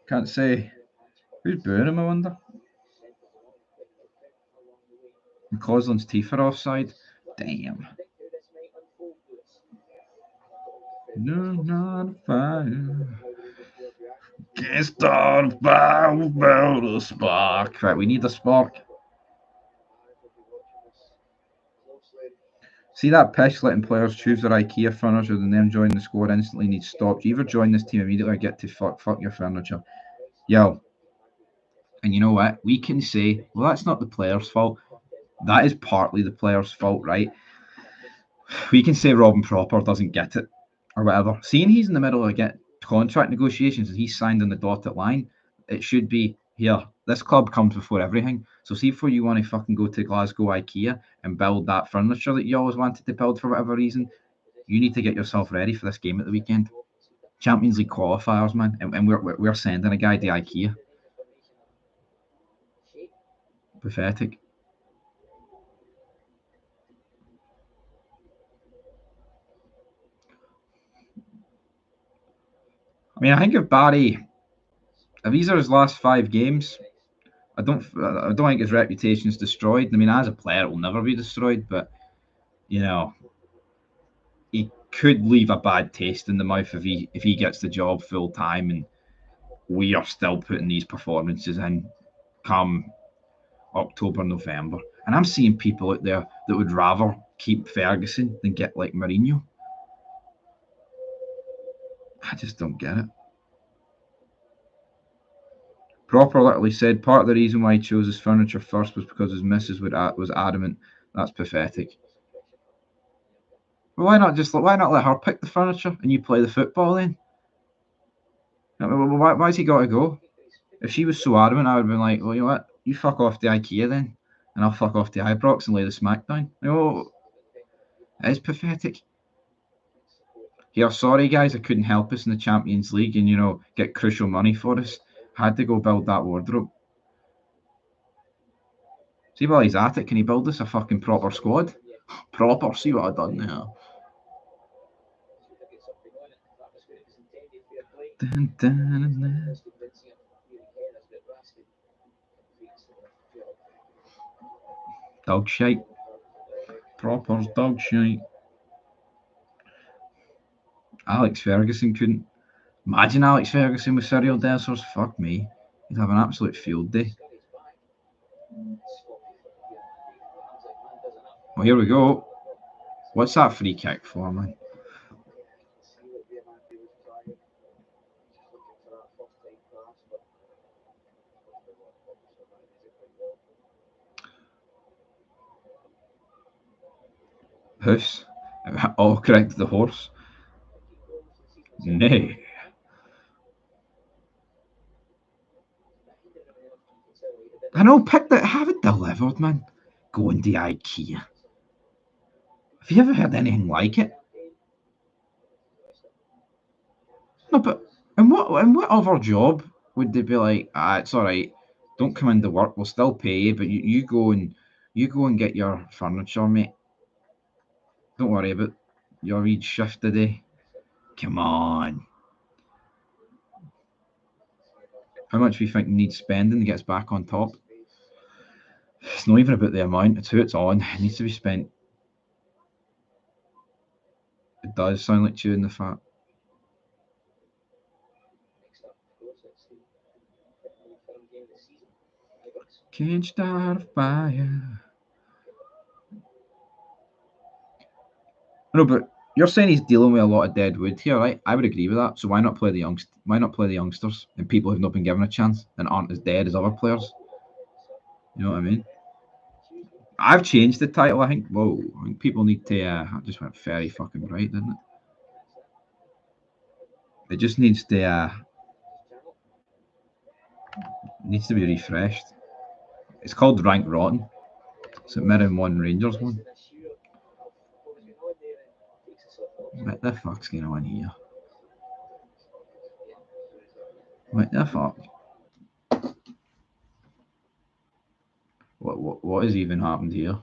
Can't say. Who's booing him, I wonder? McCausland's teeth are offside. Damn. No, not a fire. Can't start a fire without a spark. Right, we need a spark. See that pish letting players choose their IKEA furniture and them join the squad instantly needs stopped. You either join this team immediately or get to fuck your furniture. Yo. And you know what? We can say, well, that's not the player's fault. That is partly the player's fault, right? We can say Robin Proper doesn't get it or whatever. Seeing he's in the middle of contract negotiations and he's signed on the dotted line, it should be here. This club comes before everything. So see, before you want to fucking go to Glasgow IKEA and build that furniture that you always wanted to build for whatever reason, you need to get yourself ready for this game at the weekend. Champions League qualifiers, man, and we're sending a guy to IKEA. Pathetic. I mean, I think if these are his last 5 games, I don't think his reputation's destroyed. I mean, as a player, it will never be destroyed, but you know, he could leave a bad taste in the mouth if he gets the job full time, and we are still putting these performances in come October, November. And I'm seeing people out there that would rather keep Ferguson than get like Mourinho. I just don't get it. Proper literally said part of the reason why he chose his furniture first was because his missus was adamant. That's pathetic. Well, why not let her pick the furniture and you play the football then? Why's he got to go? If she was so adamant, I would have been like, well, you know what? You fuck off to IKEA then, and I'll fuck off to Ibrox and lay the smack down. No, it is pathetic. Here, sorry guys, I couldn't help us in the Champions League and get crucial money for us. Had to go build that wardrobe. See, while he's at it, can he build us a fucking proper squad? Proper, see what I've done there. Dun, dun, dun. Dog shite. Proper dog shite. Alex Ferguson couldn't. Imagine Alex Ferguson with serial dessers. Fuck me. He'd have an absolute field day. Well, here we go. What's that free kick for, man? House. Oh, correct, the horse. Nay. I know, pick that. Have it delivered, man. Going to IKEA. Have you ever heard anything like it? No, but in what other job would they be like? It's all right. Don't come into work. We'll still pay you, but you go and get your furniture, mate. Don't worry about your wee shift today. Come on. How much do you think needs spending to get us back on top? It's not even about the amount. It's who it's on. It needs to be spent. It does sound like chewing the fat. Can't start a fire. No, but you're saying he's dealing with a lot of dead wood here, right? I would agree with that. So why not play the youngsters and people who've not been given a chance and aren't as dead as other players? You know what I mean? I've changed the title. I think. Whoa! I think people need to. I just went very fucking bright, didn't it? It just needs to. Needs to be refreshed. It's called Rank Rotten. So Mirren won, Rangers won. What the fuck's going on here? What the fuck? What has even happened here?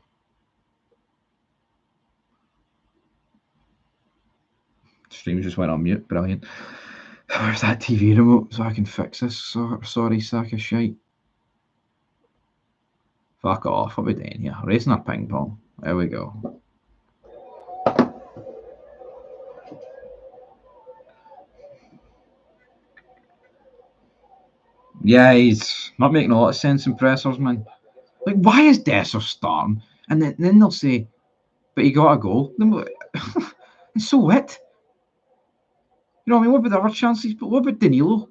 Stream just went on mute. Brilliant. Where's that TV remote so I can fix this? Sorry, sack of shite. Fuck off. What are we doing here? Racing our ping pong. There we go. Yeah, he's not making a lot of sense in pressers, man. Like, why is Desser starting? And then they'll say, but he got a goal. And so what? You know what I mean? What about the other chances? But what about Danilo?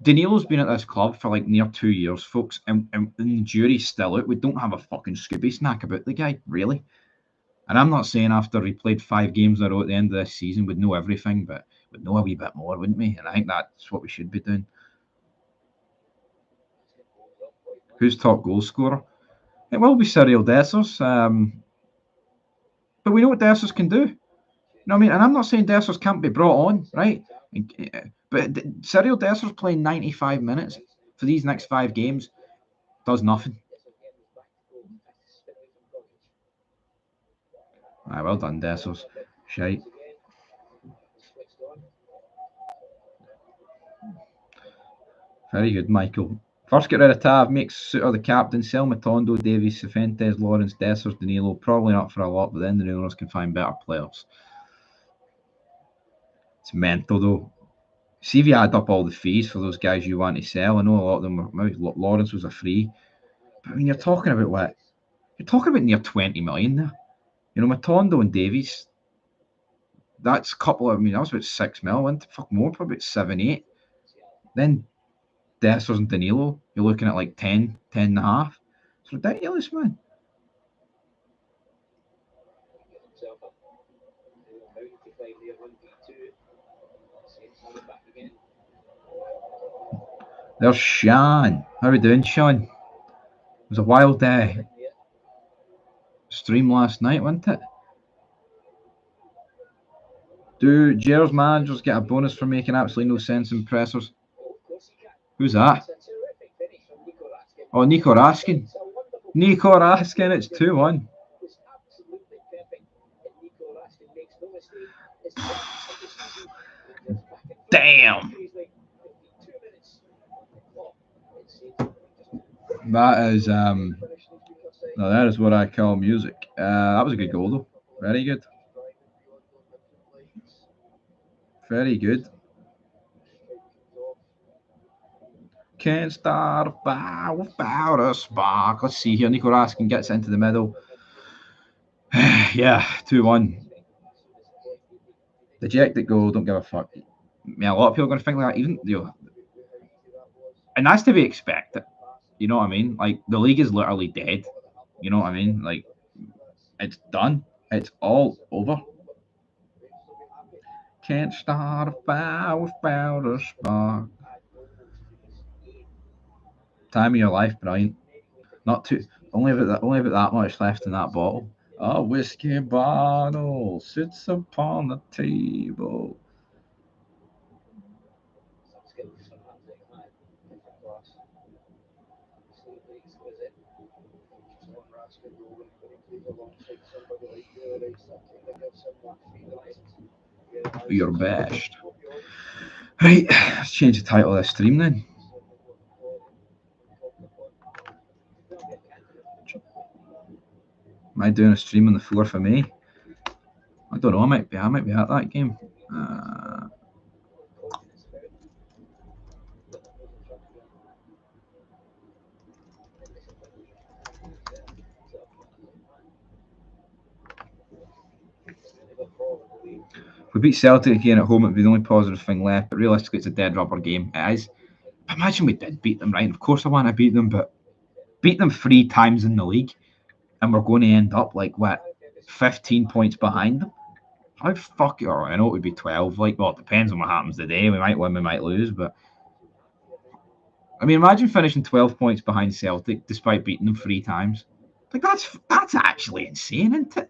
Danilo's been at this club for like near 2 years, folks, and the jury's still out. We don't have a fucking Scooby snack about the guy, really. And I'm not saying after he played 5 games in a row at the end of this season, we'd know everything, but we'd know a wee bit more, wouldn't we? And I think that's what we should be doing. Who's top goal scorer? It will be Cyril Dessers, but we know what Dessers can do. You know what I mean? And I'm not saying Dessers can't be brought on, right? But Cyril Dessers playing 95 minutes for these next 5 games does nothing. Well done, Dessers. Shite. Very good, Michael. First get rid of Tav, make Suter the captain, sell Matondo, Davies, Cifuentes, Lawrence, Dessers, Danilo. Probably not for a lot, but then the owners can find better players. It's mental though. See if you add up all the fees for those guys you want to sell. I know a lot of them were, Lawrence was a free. But I mean, you're talking about what? You're talking about near 20 million there. You know, Matondo and Davies, that's a couple of, I mean, that was about 6 mil, wasn't it? Fuck more, probably about 7, 8. Then Dessers and Danilo, you're looking at like 10, 10 and a half. It's ridiculous, man. There's Sean. How are we doing, Sean? It was a wild stream last night, wasn't it? Do Gerrard's managers get a bonus for making absolutely no sense in pressers? Who's that? Oh, Nico Raskin. Nico Raskin, it's 2-1. Damn. That is no, that is what I call music. That was a good goal though. Very good. Very good. Can't start a fire without a spark. Let's see here. Nico Raskin gets into the middle. Yeah, 2-1. Dejected goal, don't give a fuck. I mean, a lot of people are going to think like that, even, you know, and that's to be expected. You know what I mean? Like, the league is literally dead. You know what I mean? Like, it's done. It's all over. Can't start a fire without a spark. Time of your life, brilliant. Not too. Only about that much left in that bottle. A whiskey bottle sits upon the table. Your best. Right, let's change the title of this stream then. Am I doing a stream on the 4th of May? I don't know. I might be at that game. If we beat Celtic again at home, it'd be the only positive thing left. But realistically, it's a dead rubber game. It is. Imagine we did beat them, right? Of course, I want to beat them, but beat them 3 times in the league, and we're going to end up like what, 15 points behind them. How fuck it? Or I know it would be 12. Like, well, it depends on what happens today. We might win, we might lose, but I mean, imagine finishing 12 points behind Celtic despite beating them 3 times. Like, that's actually insane, isn't it?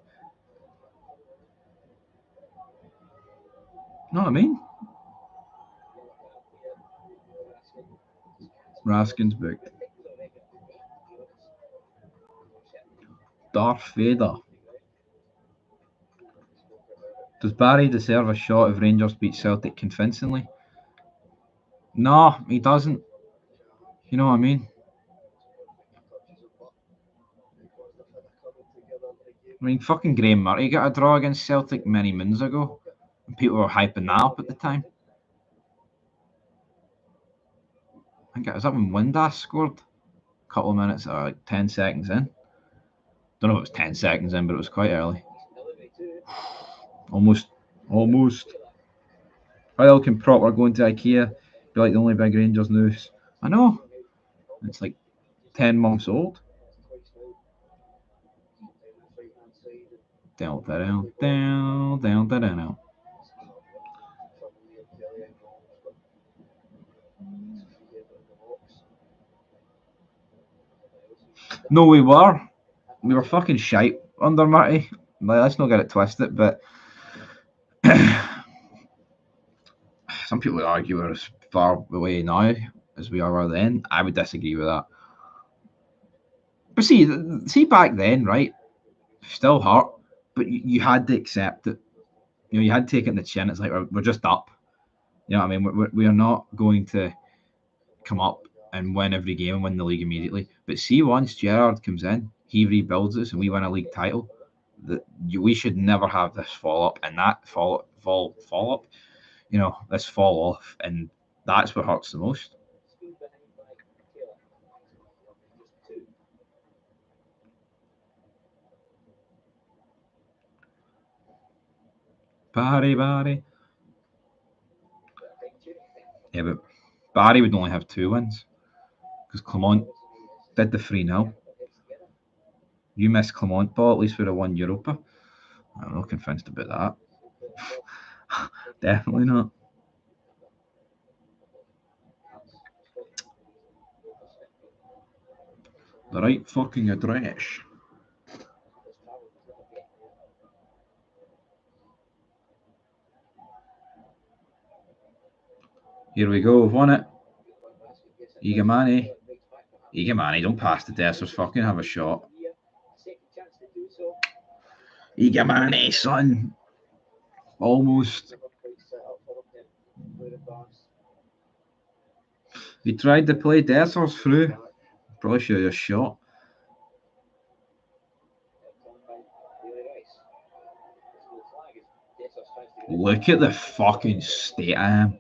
You know what I mean? Raskin's booked. Darth Vader. Does Barry deserve a shot if Rangers beat Celtic convincingly? No, he doesn't. You know what I mean? I mean, fucking Graham Murray got a draw against Celtic many moons ago, and people were hyping that up at the time. I think it was up when Windass scored a couple of minutes or like 10 seconds in. Don't know if it was 10 seconds in, but it was quite early. Almost. How looking proper going to IKEA? Be like the only big Rangers news. I know. It's like 10 months old. Down. No, we were. We were fucking shite under Matty. Like, let's not get it twisted, but some people would argue we're as far away now as we are then. I would disagree with that. But see back then, right? Still hurt, but you had to accept it. You know, you had to take it in the chin. It's like we're just up. You know what I mean? We are not going to come up and win every game and win the league immediately. But see, once Gerrard comes in, he rebuilds us and we win a league title. We should never have this fall up, and that fall up. You know, this fall off, and that's what hurts the most. Barry. Yeah, but Barry would only have 2 wins because Clermont did the 3-0. You missed Clermont, but at least we'd have won Europa. I'm not convinced about that. Definitely not. The right fucking address. Here we go, we've won it. Igamani, don't pass the Dessers, fucking have a shot. Igamani, son. Almost. He tried to play Dessers through. Probably should have just shot. Look at the fucking state I am.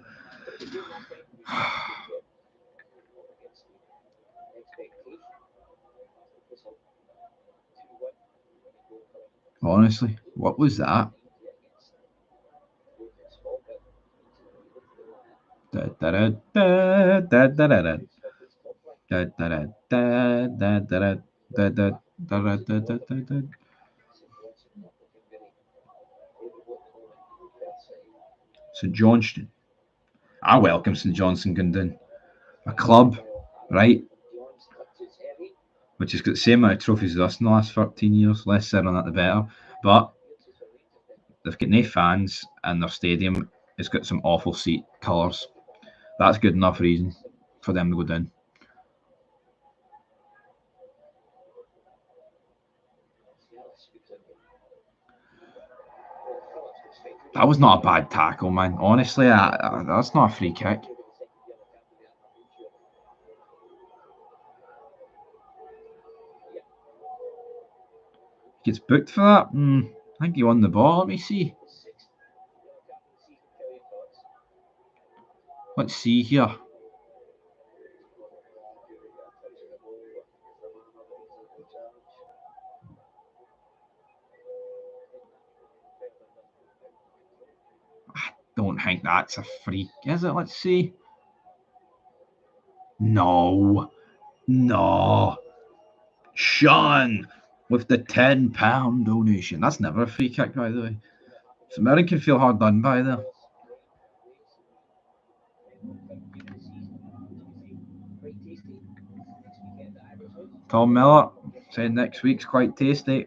Honestly, what was that? St Johnston. I welcome St Johnstone Gundon. A club, right? Which has got the same amount of trophies as us in the last 13 years. Less said on that, the better. But they've got no fans, and their stadium has got some awful seat colours. That's good enough reason for them to go down. That was not a bad tackle, man. Honestly, that's not a free kick. Gets booked for that? I think he won the ball. Let me see. Let's see here. I don't think that's a free, is it? Let's see. No. Sean with the £10 donation. That's never a free kick, by the way. So Mirren can feel hard done by there. Tom Miller said next week's quite tasty.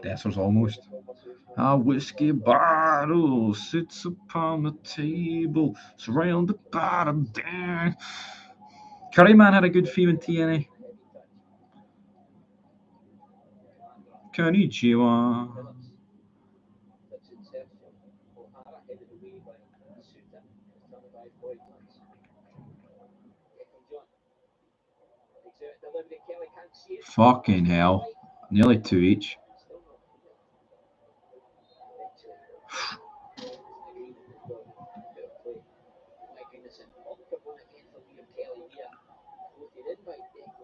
Dessers almost. A whiskey bottle sits upon the table, surrounded by the damn. Curryman had a good theme in TNA. Konnichiwa. Fucking hell. Nearly 2 each.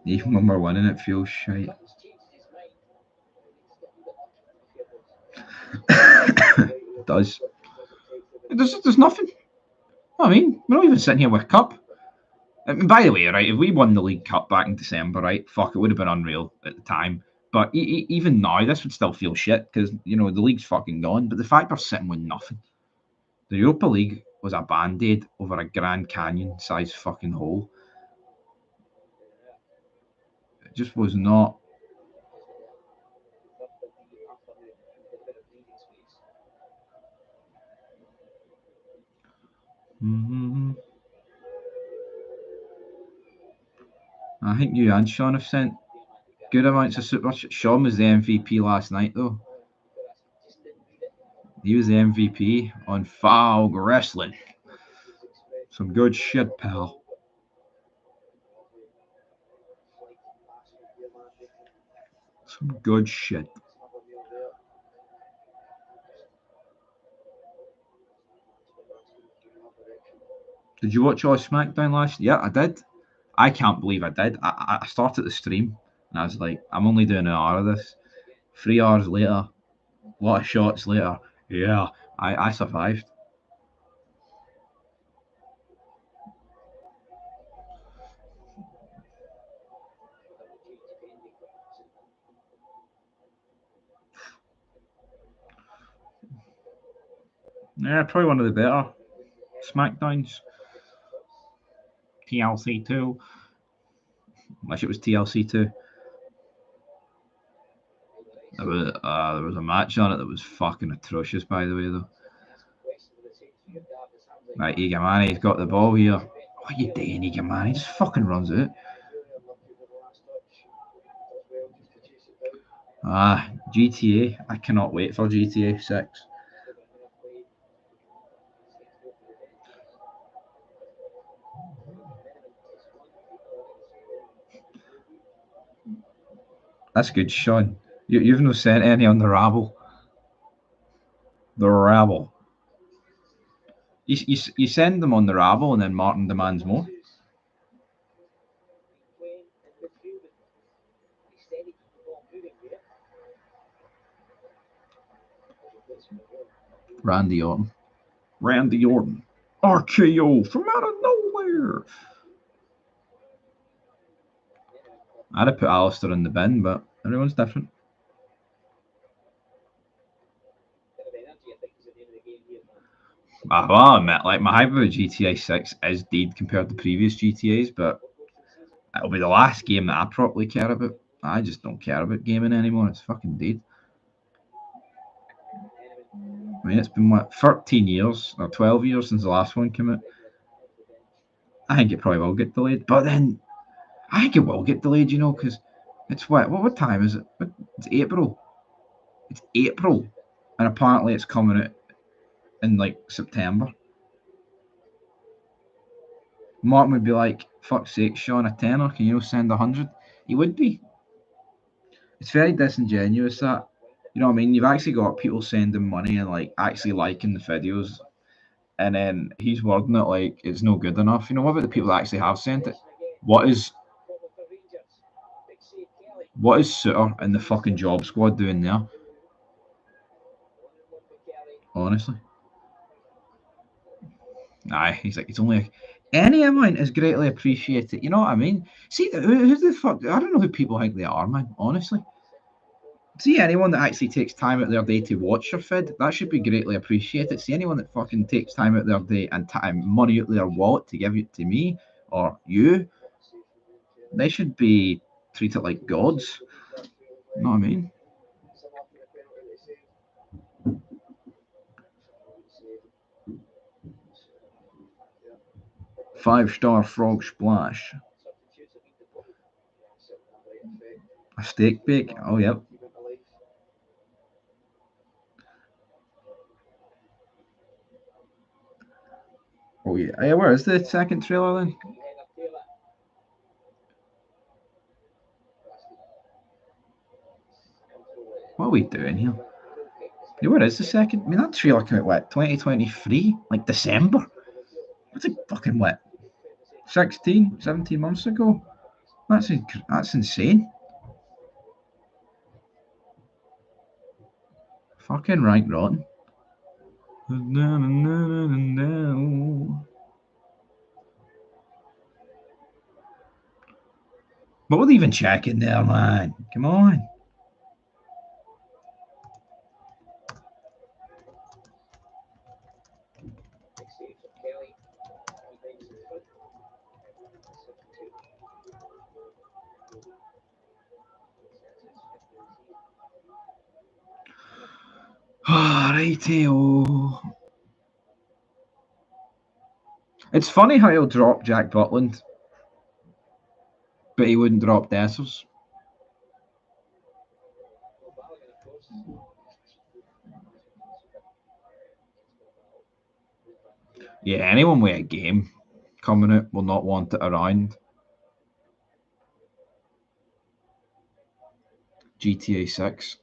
Even when we're winning, it feels shite. It does. There's nothing. I mean, we're not even sitting here with a cup. And by the way, right, if we won the League Cup back in December, right, fuck, it would have been unreal at the time. But even now, this would still feel shit because, you know, the league's fucking gone. But the fact we're sitting with nothing. The Europa League was a band-aid over a Grand Canyon-sized fucking hole. It just was not. Mm-hmm. I think you and Sean have sent good amounts of super. Sean was the MVP last night, though. He was the MVP on Fog Wrestling. Some good shit, pal. Some good shit. Did you watch all SmackDown last? Yeah, I did. I can't believe I did. I started the stream and I was like, I'm only doing an hour of this. 3 hours later, a lot of shots later. Yeah, I survived. Yeah, probably one of the better SmackDowns. TLC 2. Wish it was TLC 2. There was a match on it that was fucking atrocious, by the way, though. Right, Igamani's got the ball here. What are you doing, Igamani? He just fucking runs out. GTA. I cannot wait for GTA 6. That's good, Sean. You've no sent any on the rabble. The rabble. You send them on the rabble and then Martin demands more. Randy Orton. Randy Orton. RKO from out of nowhere. I'd have put Alistair in the bin, but everyone's different. I'll admit, like, my hype about GTA 6 is dead compared to previous GTAs, but it'll be the last game that I properly care about. I just don't care about gaming anymore. It's fucking dead. I mean, it's been, what, 13 years or 12 years since the last one came out. I think it probably will get delayed, but then I think it will get delayed, you know, because it's what time is it? It's April. It's April, and apparently it's coming out in like September. Martin would be like, "Fuck's sake, Sean, a tenner? Can you send 100?" He would be. It's very disingenuous that, you know what I mean? You've actually got people sending money and like actually liking the videos, and then he's wording it like it's no good enough. You know, what about the people that actually have sent it? What is Suter and the fucking job squad doing there? Honestly. Aye, he's like, it's only any amount is greatly appreciated. You know what I mean? See, who's the fuck? I don't know who people think they are, man. Honestly, see anyone that actually takes time out their day to watch your vid, that should be greatly appreciated. See anyone that fucking takes time out their day and time money out their wallet to give it to me or you, they should be treated like gods. You know what I mean? Five-star frog splash. A steak bake. Oh, yep. Oh, yeah. Hey, where is the second trailer then? What are we doing here? Yeah, where is the second? I mean, that trailer came out, what, 2023? Like December? That's like fucking, what, 16, 17 months ago? That's insane. Fucking right rotten. What were they even checking there, man? Come on. Righty-o. It's funny how he'll drop Jack Butland, but he wouldn't drop Dessers. Yeah, anyone with a game coming out will not want it around. GTA 6.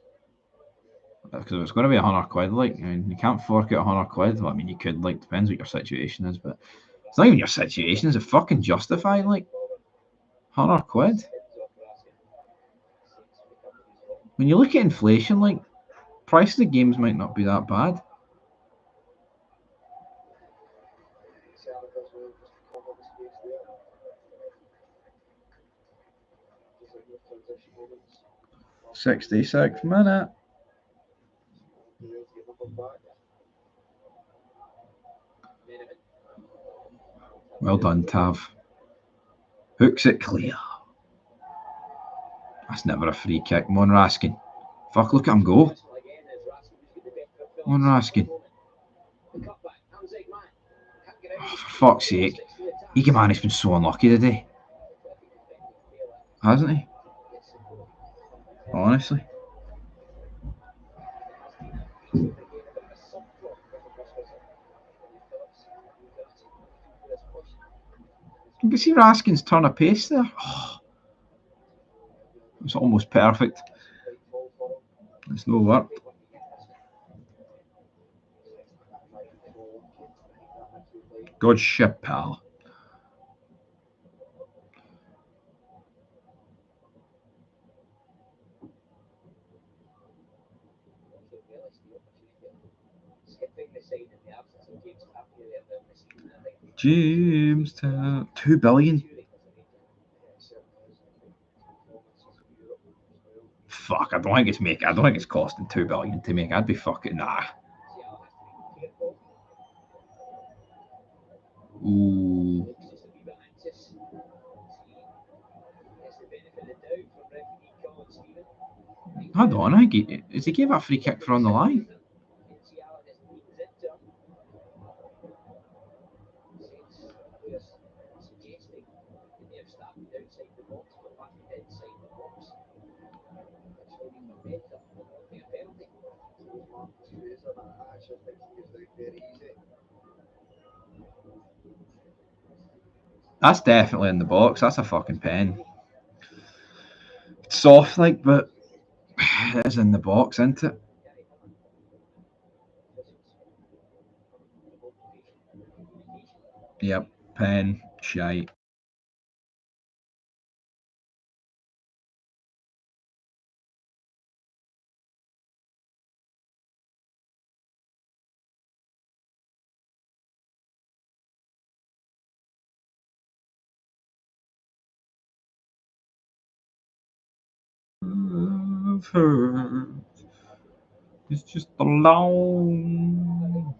Because it's going to be £100, like, I mean, you can't fork out £100. Well, I mean, you could, like, depends what your situation is, but it's not even your situation. Is it fucking justified, like, £100? When you look at inflation, like, price of the games might not be that bad. £66 Well done, Tav. Hooks it clear. That's never a free kick. Mon Raskin. Fuck, look at him go. Mon Raskin. Oh, for fuck's sake. Egeman's been so unlucky today. Hasn't he? Honestly. You can see Raskin's turn of pace there. Oh, it's almost perfect. It's no work. Good shit, pal. Jamestown. 2 billion. Fuck, I don't think it's costing 2 billion to make. I'd be fucking nah. Ooh. Hold on, I think he gave that free kick for on the line? That's definitely in the box. That's a fucking pen. It's soft, like, but it is in the box, isn't it? Yep, pen, shite. Of her. It's just alone.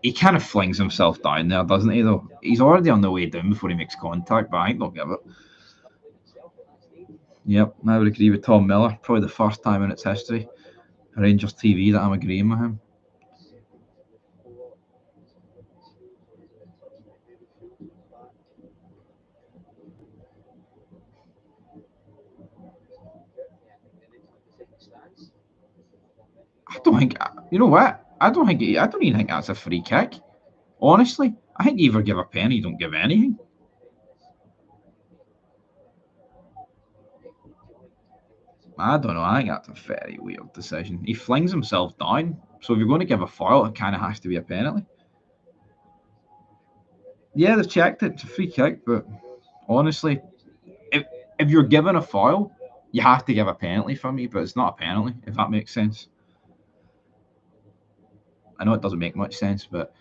He kind of flings himself down there, doesn't he, though? He's already on the way down before he makes contact, but I think they'll give it. Yep, I would agree with Tom Miller. Probably the first time in its history, Rangers TV, that I'm agreeing with him. I don't think. You know what? I don't even think that's a free kick. Honestly, I think you either give a penny, you don't give anything. I don't know. I think that's a very weird decision. He flings himself down, so if you're going to give a foul, it kind of has to be a penalty. Yeah, they've checked it. It's a free kick, but honestly, if you're given a foul, you have to give a penalty for me, but it's not a penalty, if that makes sense. I know it doesn't make much sense, but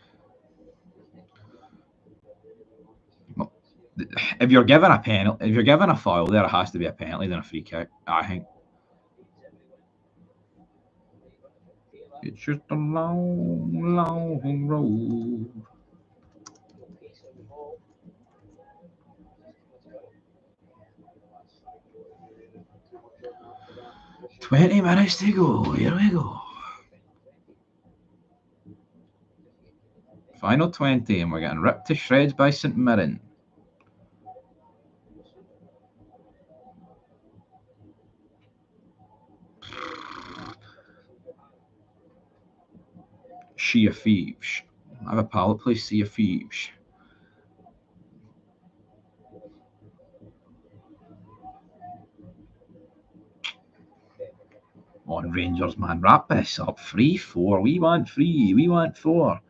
if you're given a penalty, if you're given a foul, there has to be a penalty than a free kick, I think. It's just a long, long road. $20 to go. Here we go. Final 20, and we're getting ripped to shreds by St Mirren. Sea of Thieves. I have a pallet place, Sea of Thieves. On Rangers, man. Wrap this up. 3-4. We want 3. We want 4.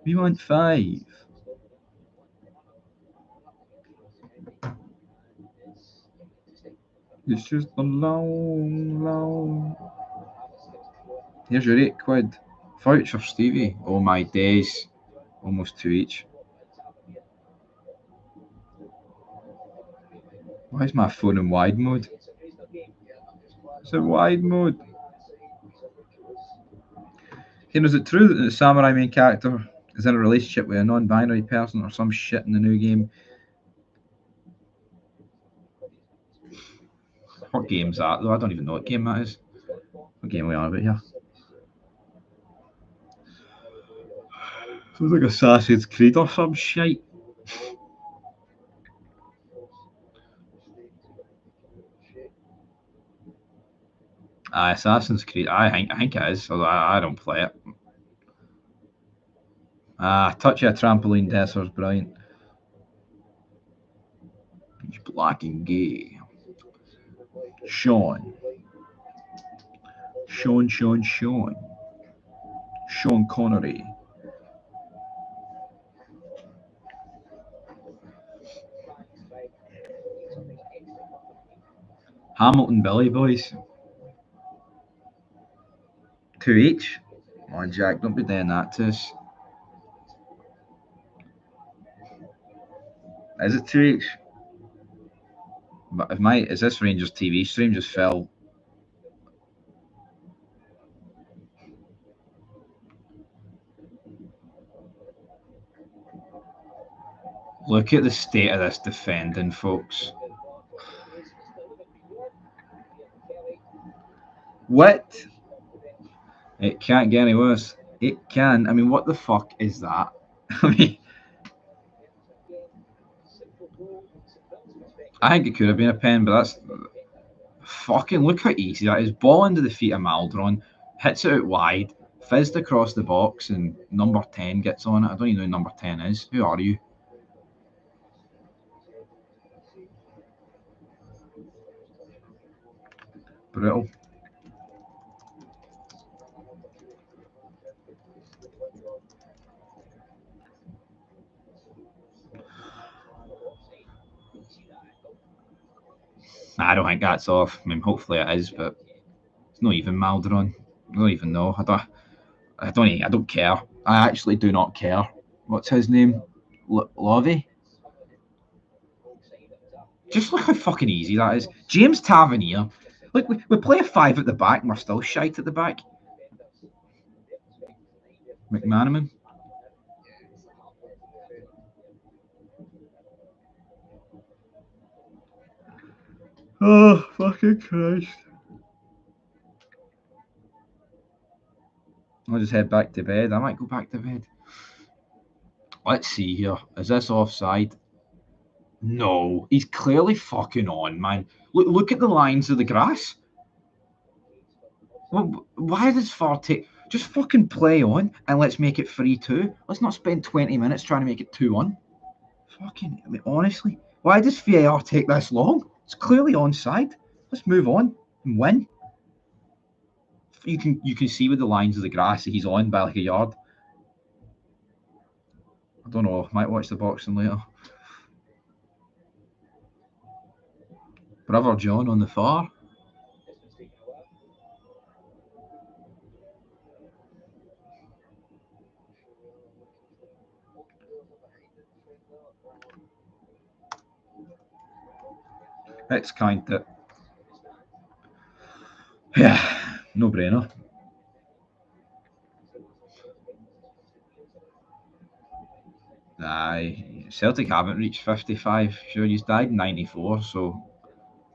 We want 5. It's just a long, long. Here's your £8. Voucher, Stevie. Oh my days. Almost 2 each. Why is my phone in wide mode? It's in wide mode. Here, is it true that the samurai main character is in a relationship with a non-binary person or some shit in the new game? What game's that though? I don't even know what game that is. What game are we on about here? Sounds like Assassin's Creed or some shit. Assassin's Creed. I think it is, although I don't play it. Touch a trampoline desert, brilliant. He's black and gay. Sean Connery. Hamilton Billy boys. 2 each. Come on, Jack, don't be doing that to us. Is it 2 each? But is this Rangers TV stream just fell? Look at the state of this defending, folks. What? It can't get any worse. It can. I mean, what the fuck is that? I mean, I think it could have been a pen, but that's fucking. Look how easy that is. Ball into the feet of Maldron, hits it out wide, fizzed across the box, and number 10 gets on it. I don't even know who number 10 is. Who are you? Brutal. I don't think that's off. I mean, hopefully it is, but it's not even Maldron. I don't even know. I don't care. I actually do not care. What's his name? Lovey? Just look how fucking easy that is. James Tavernier. Look, we play a 5 at the back and we're still shite at the back. McManaman. Oh, fucking Christ. I'll just head back to bed. I might go back to bed. Let's see here. Is this offside? No. He's clearly fucking on, man. Look at the lines of the grass. Well, why does VAR take... Just fucking play on and let's make it 3-2. Let's not spend 20 minutes trying to make it 2-1. Fucking... I mean, honestly. Why does VAR take this long? It's clearly onside. Let's move on and win. You can see with the lines of the grass that he's on by like a yard. I don't know. Might watch the boxing later. Brother John on the far. It's kind of, yeah, no brainer. Aye, Celtic haven't reached 55. Sure, he's died in 94, so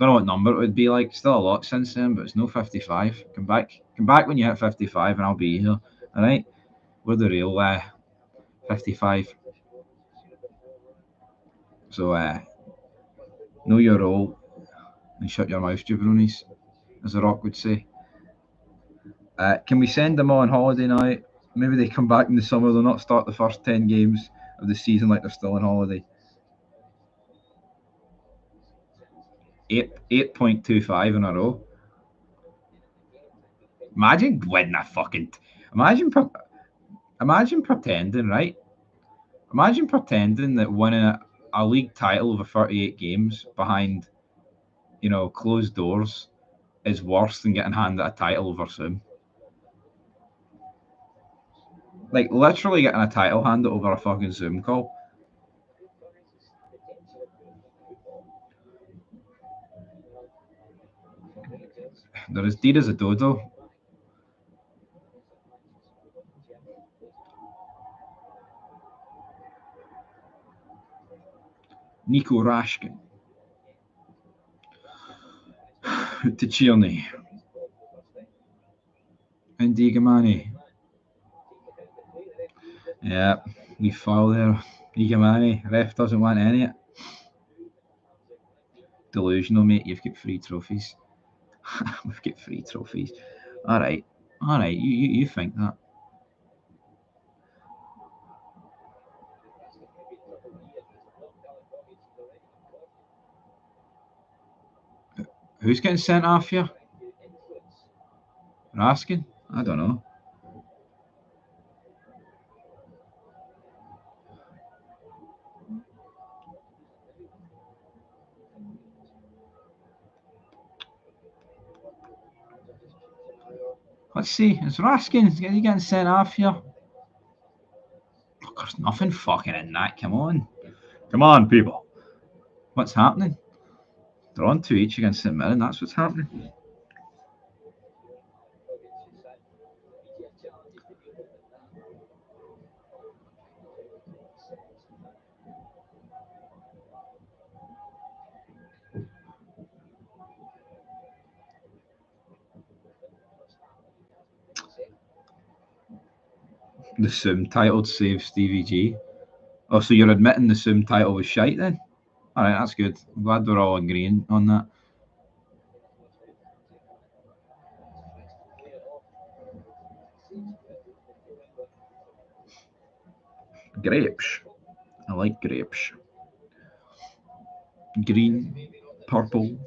don't know what number it would be like. Still a lot since then, but it's no 55. Come back when you hit 55, and I'll be here. All right, we're the real 55. So know your role and shut your mouth, jabronis, as the Rock would say. Can we send them all on holiday now? Maybe they come back in the summer. They'll not start the first 10 games of the season like they're still on holiday. 8.25 in a row. Imagine winning a fucking. Imagine pretending, right? Imagine pretending that winning a league title over 38 games behind, closed doors is worse than getting handed a title over Zoom. Like, literally getting a title handed over a fucking Zoom call. They're as dead as a dodo. Nico Rashkin. Tierney. And Digamani. Yeah, we foul there. Digamani. Ref doesn't want any of it. Delusional, mate. You've got 3 trophies. We've got 3 trophies. All right. You think that? Who's getting sent off here? Raskin? I don't know. Let's see. It's Raskin. Is he getting sent off here? There's nothing fucking in that. Come on. Come on, people. What's happening? They're on 2 each against St Mirren. That's what's happening. The Zoom titled Save Stevie G. Oh, so you're admitting the Zoom title was shite then? All right, that's good. I'm glad we're all agreeing on that. Grapes. I like grapes. Green, purple,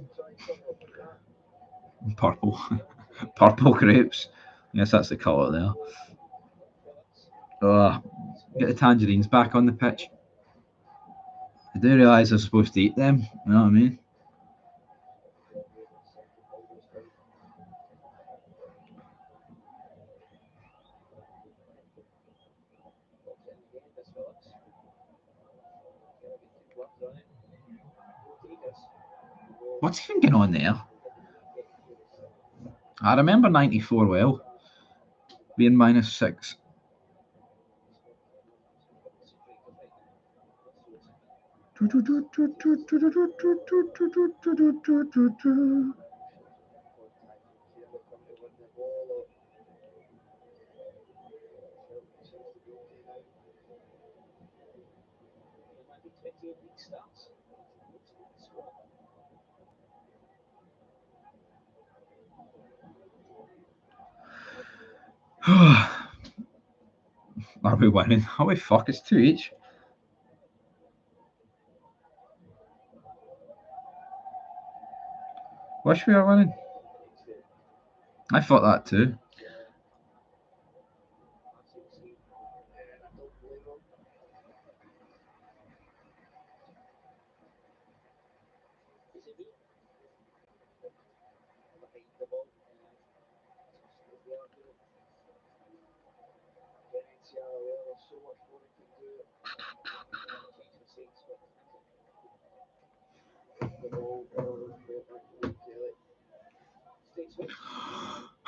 purple grapes. Yes, that's the colour there. Get the tangerines back on the pitch. I do realise they're supposed to eat them. You know what I mean? What's even going on there? I remember 94 well, being -6. Are we winning? Are we? Fuck, it's 2 each. Wish we were winning. I thought that too.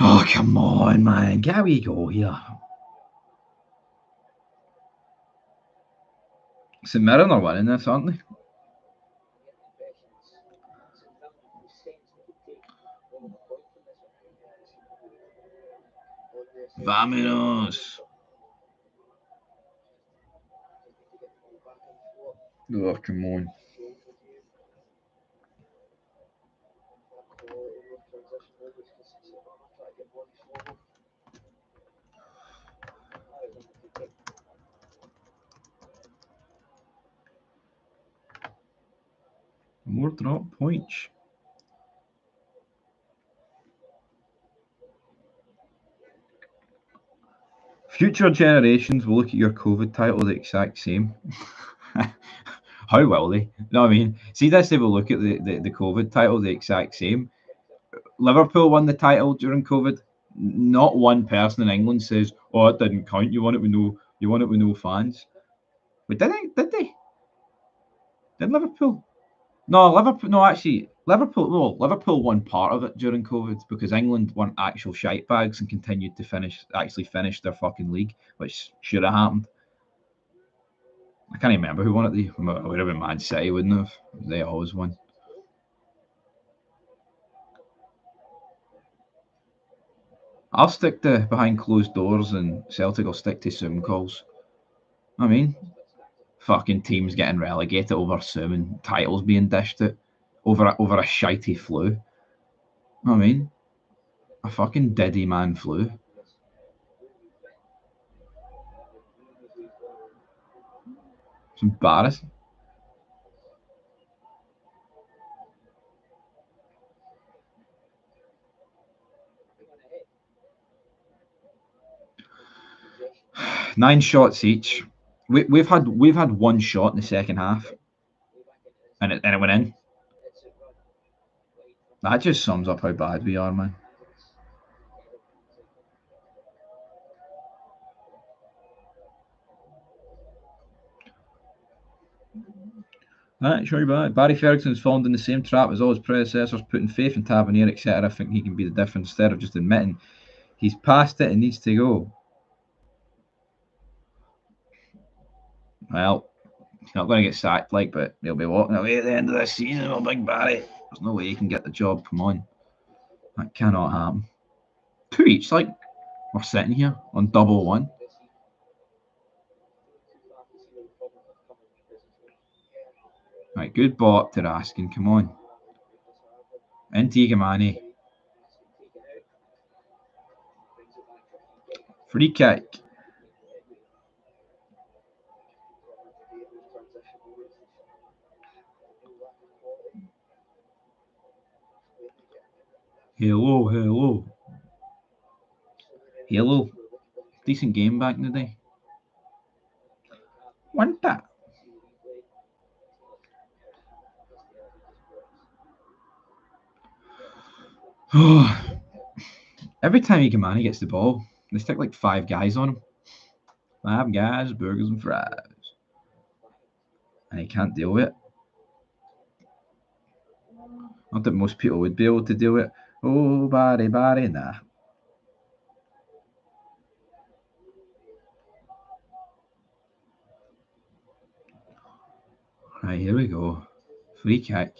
Oh, come on, man. Get a wee go here. St Mirren are winning this, aren't they? Vámonos. Oh, come on. More drop points. Future generations will look at your COVID title the exact same. How will they? No, I mean, see this, they will look at the COVID title the exact same. Liverpool won the title during COVID. Not one person in England says, "Oh, it didn't count. You won it with no fans." But did they? Did Liverpool? No, Liverpool. No, actually, Liverpool. Well, Liverpool won part of it during COVID because England weren't actual shite bags and continued to actually finish their fucking league, which should have happened. I can't even remember who won it. It would have been Man City, wouldn't have? They always won. I'll stick to behind closed doors, and Celtic will stick to Zoom calls. I mean, fucking teams getting relegated over Zoom and titles being dished out over a shitey flu. I mean, a fucking diddy man flu. It's embarrassing. Nine shots each. We've had one shot in the second half, and it went in. That just sums up how bad we are, man. Right, sure bad. Barry Ferguson's fallen in the same trap as all his predecessors, putting faith in Tavernier, etc. I think he can be the difference instead of just admitting he's past it and needs to go. Well, he's not going to get sacked, but he'll be walking away at the end of this season. Well, Big Barry, there's no way he can get the job. Come on, that cannot happen. Two each, we're sitting here on double one. Right, good ball up to Raskin. Come on, into Gamani. Free kick. Hello. Decent game back in the day. One tap. Every time Gamani gets the ball, they stick like 5 guys on him. 5 guys, burgers and fries. And he can't deal with it. Not that most people would be able to deal with it. Oh, Barry, nah. Right, here we go. Free kick.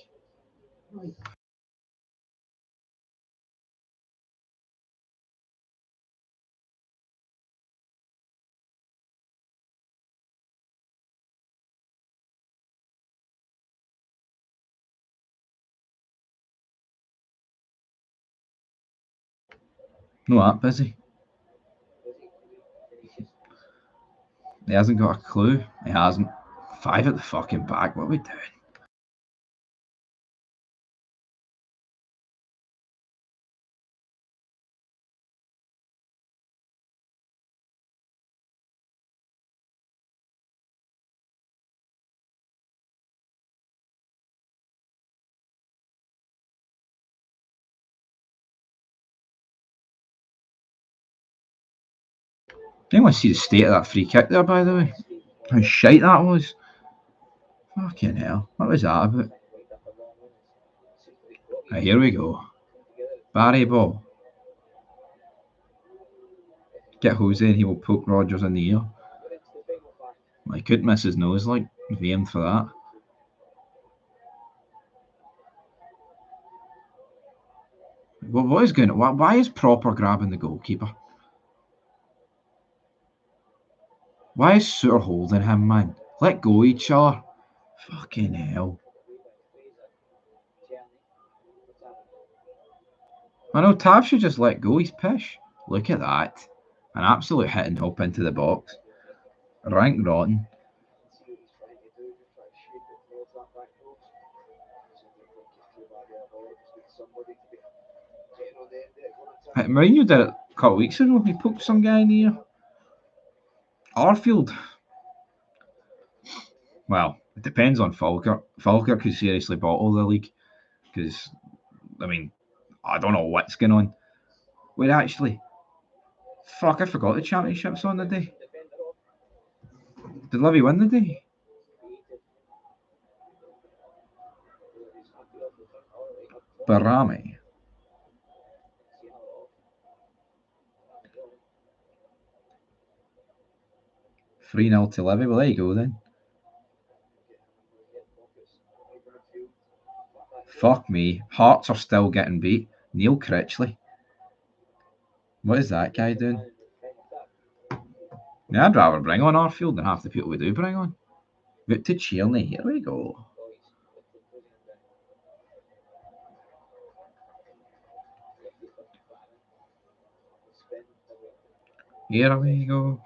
Not that busy. He hasn't got a clue. He hasn't. 5 at the fucking back. What are we doing? I want to see the state of that free kick there, by the way. How shite that was. Fucking hell. What was that about? Right, here we go. Barry ball. Get Jose and he will poke Rodgers in the ear. I couldn't miss his nose, like, if he aimed for that. What is going on? Why is Proper grabbing the goalkeeper? Why is Suter holding him, man? Let go each other. Fucking hell. I know Tav should just let go, he's pish. Look at that. An absolute hit and hop into the box. Rank rotten. Mourinho did it a couple of weeks ago. He poked some guy in the ear. Arfield. Well, it depends on Falkirk. Falkirk could seriously bottle the league. Because, I mean, I don't know what's going on. Wait, actually, fuck, I forgot the championship's on the day. Did Livy win the day? Barami. Three 0 to Livy. Well, there you go then. Fuck me. Hearts are still getting beat. Neil Critchley. What is that guy doing? Yeah, I'd rather bring on Arfield than half the people we do bring on. But to Tierney, here we go. Here we go.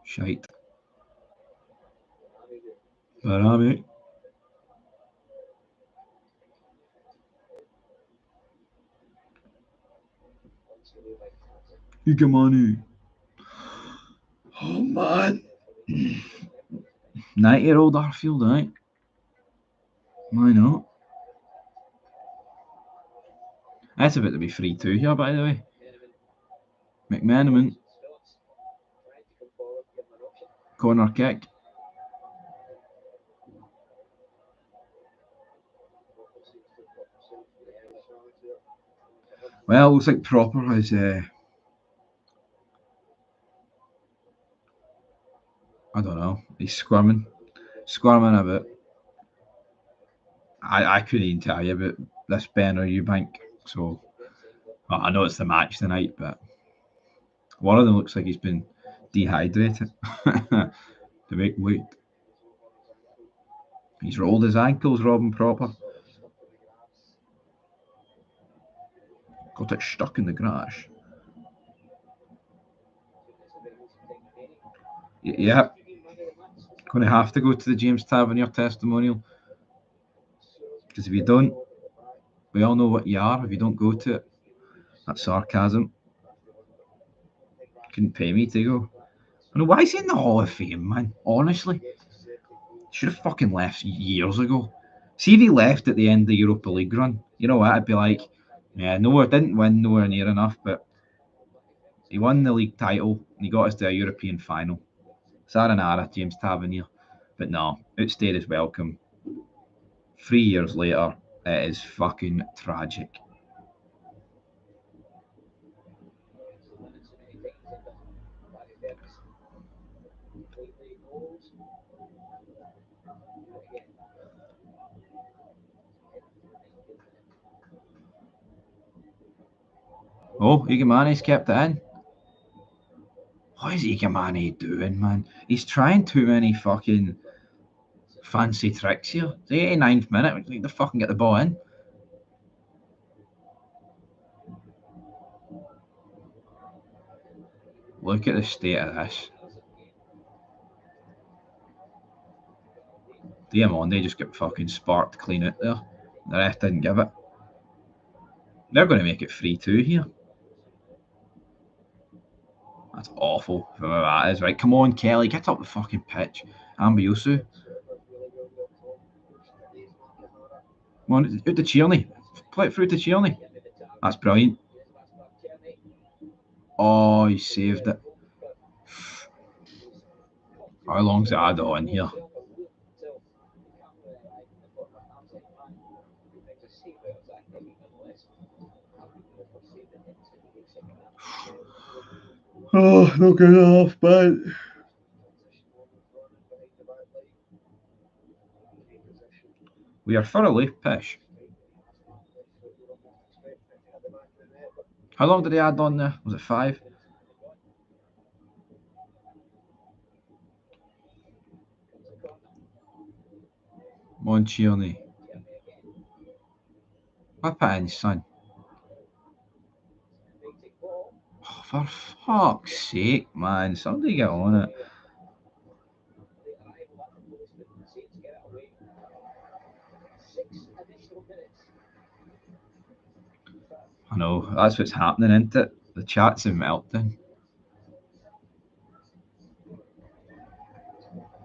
Shite. Barami. Igamani. Oh man. 90-year-old Arfield, right? Why not? That's about to be 3-2 here, by the way. McManaman. Corner kick. Well, looks like Proper is I don't know. He's squirming a bit. I couldn't even tell you about this Ben or Eubank. So I know it's the match tonight, but one of them looks like he's been dehydrated to make weight. He's rolled his ankles, Robin Proper. Got it stuck in the grass. Yeah. Going to have to go to the James Tavernier testimonial. Because if you don't, we all know what you are. If you don't go to it, that's sarcasm. Couldn't pay me to go. I know, why is he in the Hall of Fame, man? Honestly. Should have fucking left years ago. See if he left at the end of the Europa League run. You know what? I'd be like, yeah, didn't win nowhere near enough, but he won the league title and he got us to a European final. Saranara, James Tavernier. But no, outstayed his welcome. 3 years later, it is fucking tragic. Oh, Igamani's kept it in. What is Igamani doing, man? He's trying too many fucking fancy tricks here. The 89th minute, we need to fucking get the ball in. Look at the state of this. Diamande just got fucking sparked clean out there. The ref didn't give it. They're going to make it 3-2 here. That's awful, whoever that is. Right, come on, Kelly, get up the fucking pitch. Ambiosu. Come on, out to Tierney. Play it through to Tierney. That's brilliant. Oh, he saved it. How long's the ad on here? Oh, not good enough, but we are thoroughly pish. How long did they add on there? Was it 5? Mon Tierney. Whip it in, son. Oh, for fuck's sake, man. Somebody get on it. I know, that's what's happening, isn't it? The chat's in meltdown.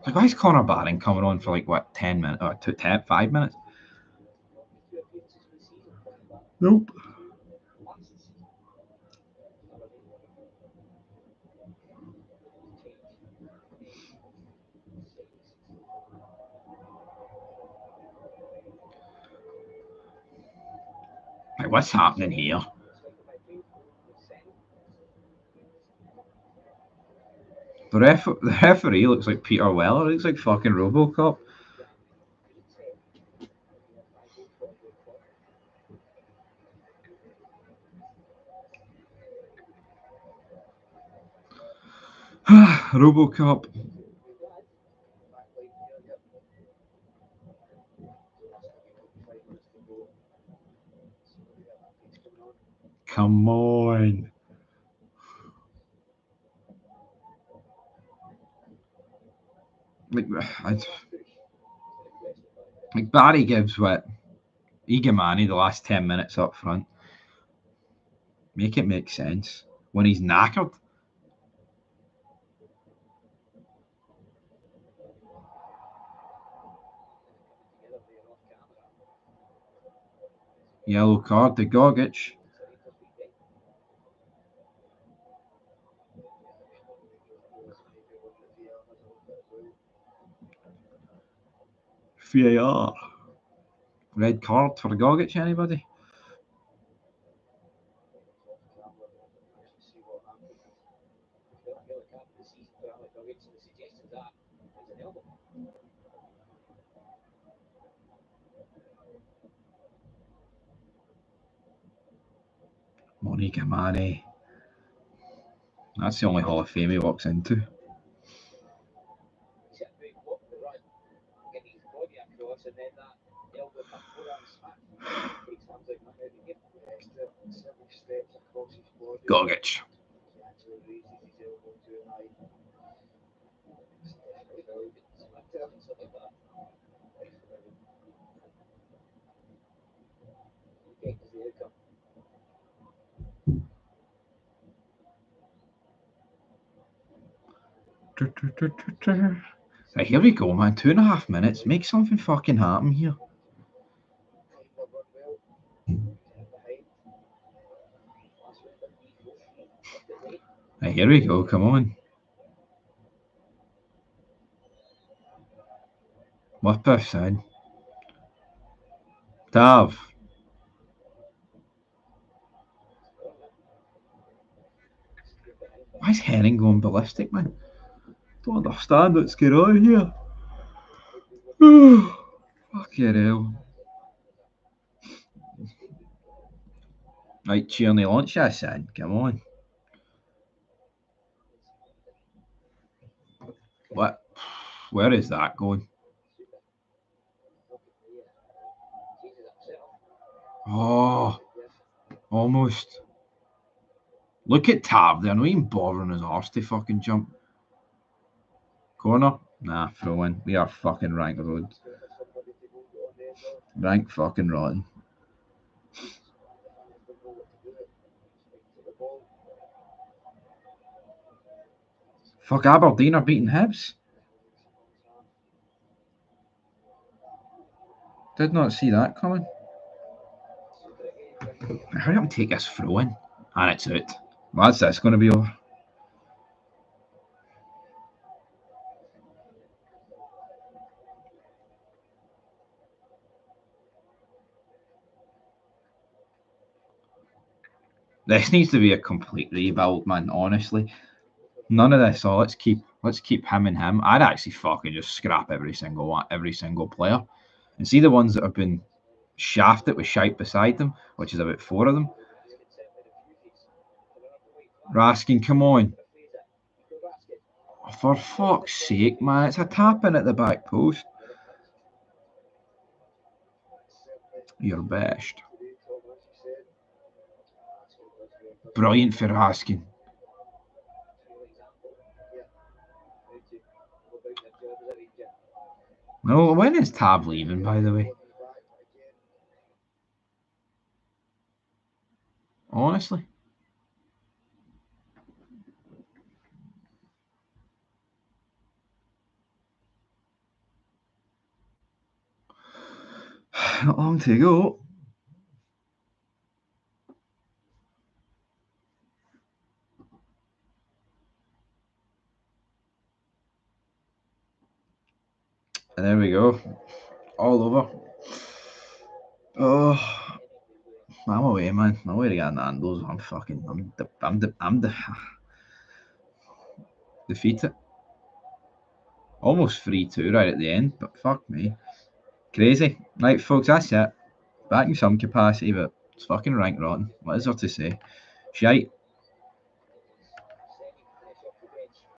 Like, why is Connor Barron coming on for like, what, 10 minutes? Or 5 minutes? Nope. Like, what's happening here? The referee looks like Peter Weller. He looks like fucking Robocop. Robocop. Come on. Like Barry gives what? Egamani the last 10 minutes up front. Make it make sense. When he's knackered. Yellow card to Gogic. VAR. Red card for Gogic, anybody? Monica Mane. That's the only Hall of Fame he walks into. Gogic. Right, here we go, man. 2.5 minutes. Make something fucking happen here. Right, here we go. Come on. Whip this in. Dav. Why is Henning going ballistic, man? Don't understand what's going on here. Fucking hell. Right, Tierney, launch this in. Come on. What? Where is that going? Oh, almost. Look at Tab. They're not even bothering his arse to fucking jump. Corner? Nah, throw in. We are fucking rank road. Rank fucking rotten. Fuck, Aberdeen are beating Hibs. Did not see that coming. Hurry up and take this throw in. And it's out. Well, that's going to be over. This needs to be a complete rebuild, man. Honestly, none of this. Oh, let's keep him and him. I'd actually fucking just scrap every single player, and see the ones that have been shafted with shite beside them, which is about 4 of them. Raskin, come on. For fuck's sake, man. It's a tap in at the back post. You're best. Brilliant for Raskin. No, when is Tab leaving, by the way? Honestly. Not long to go. And there we go. All over. Oh, I'm away, man. I'm away to get Nando's. I'm defeated. Almost 3-2 right at the end, but fuck me. Crazy. Right, folks, that's it. Back in some capacity, but it's fucking rank rotten. What is there to say? Shite.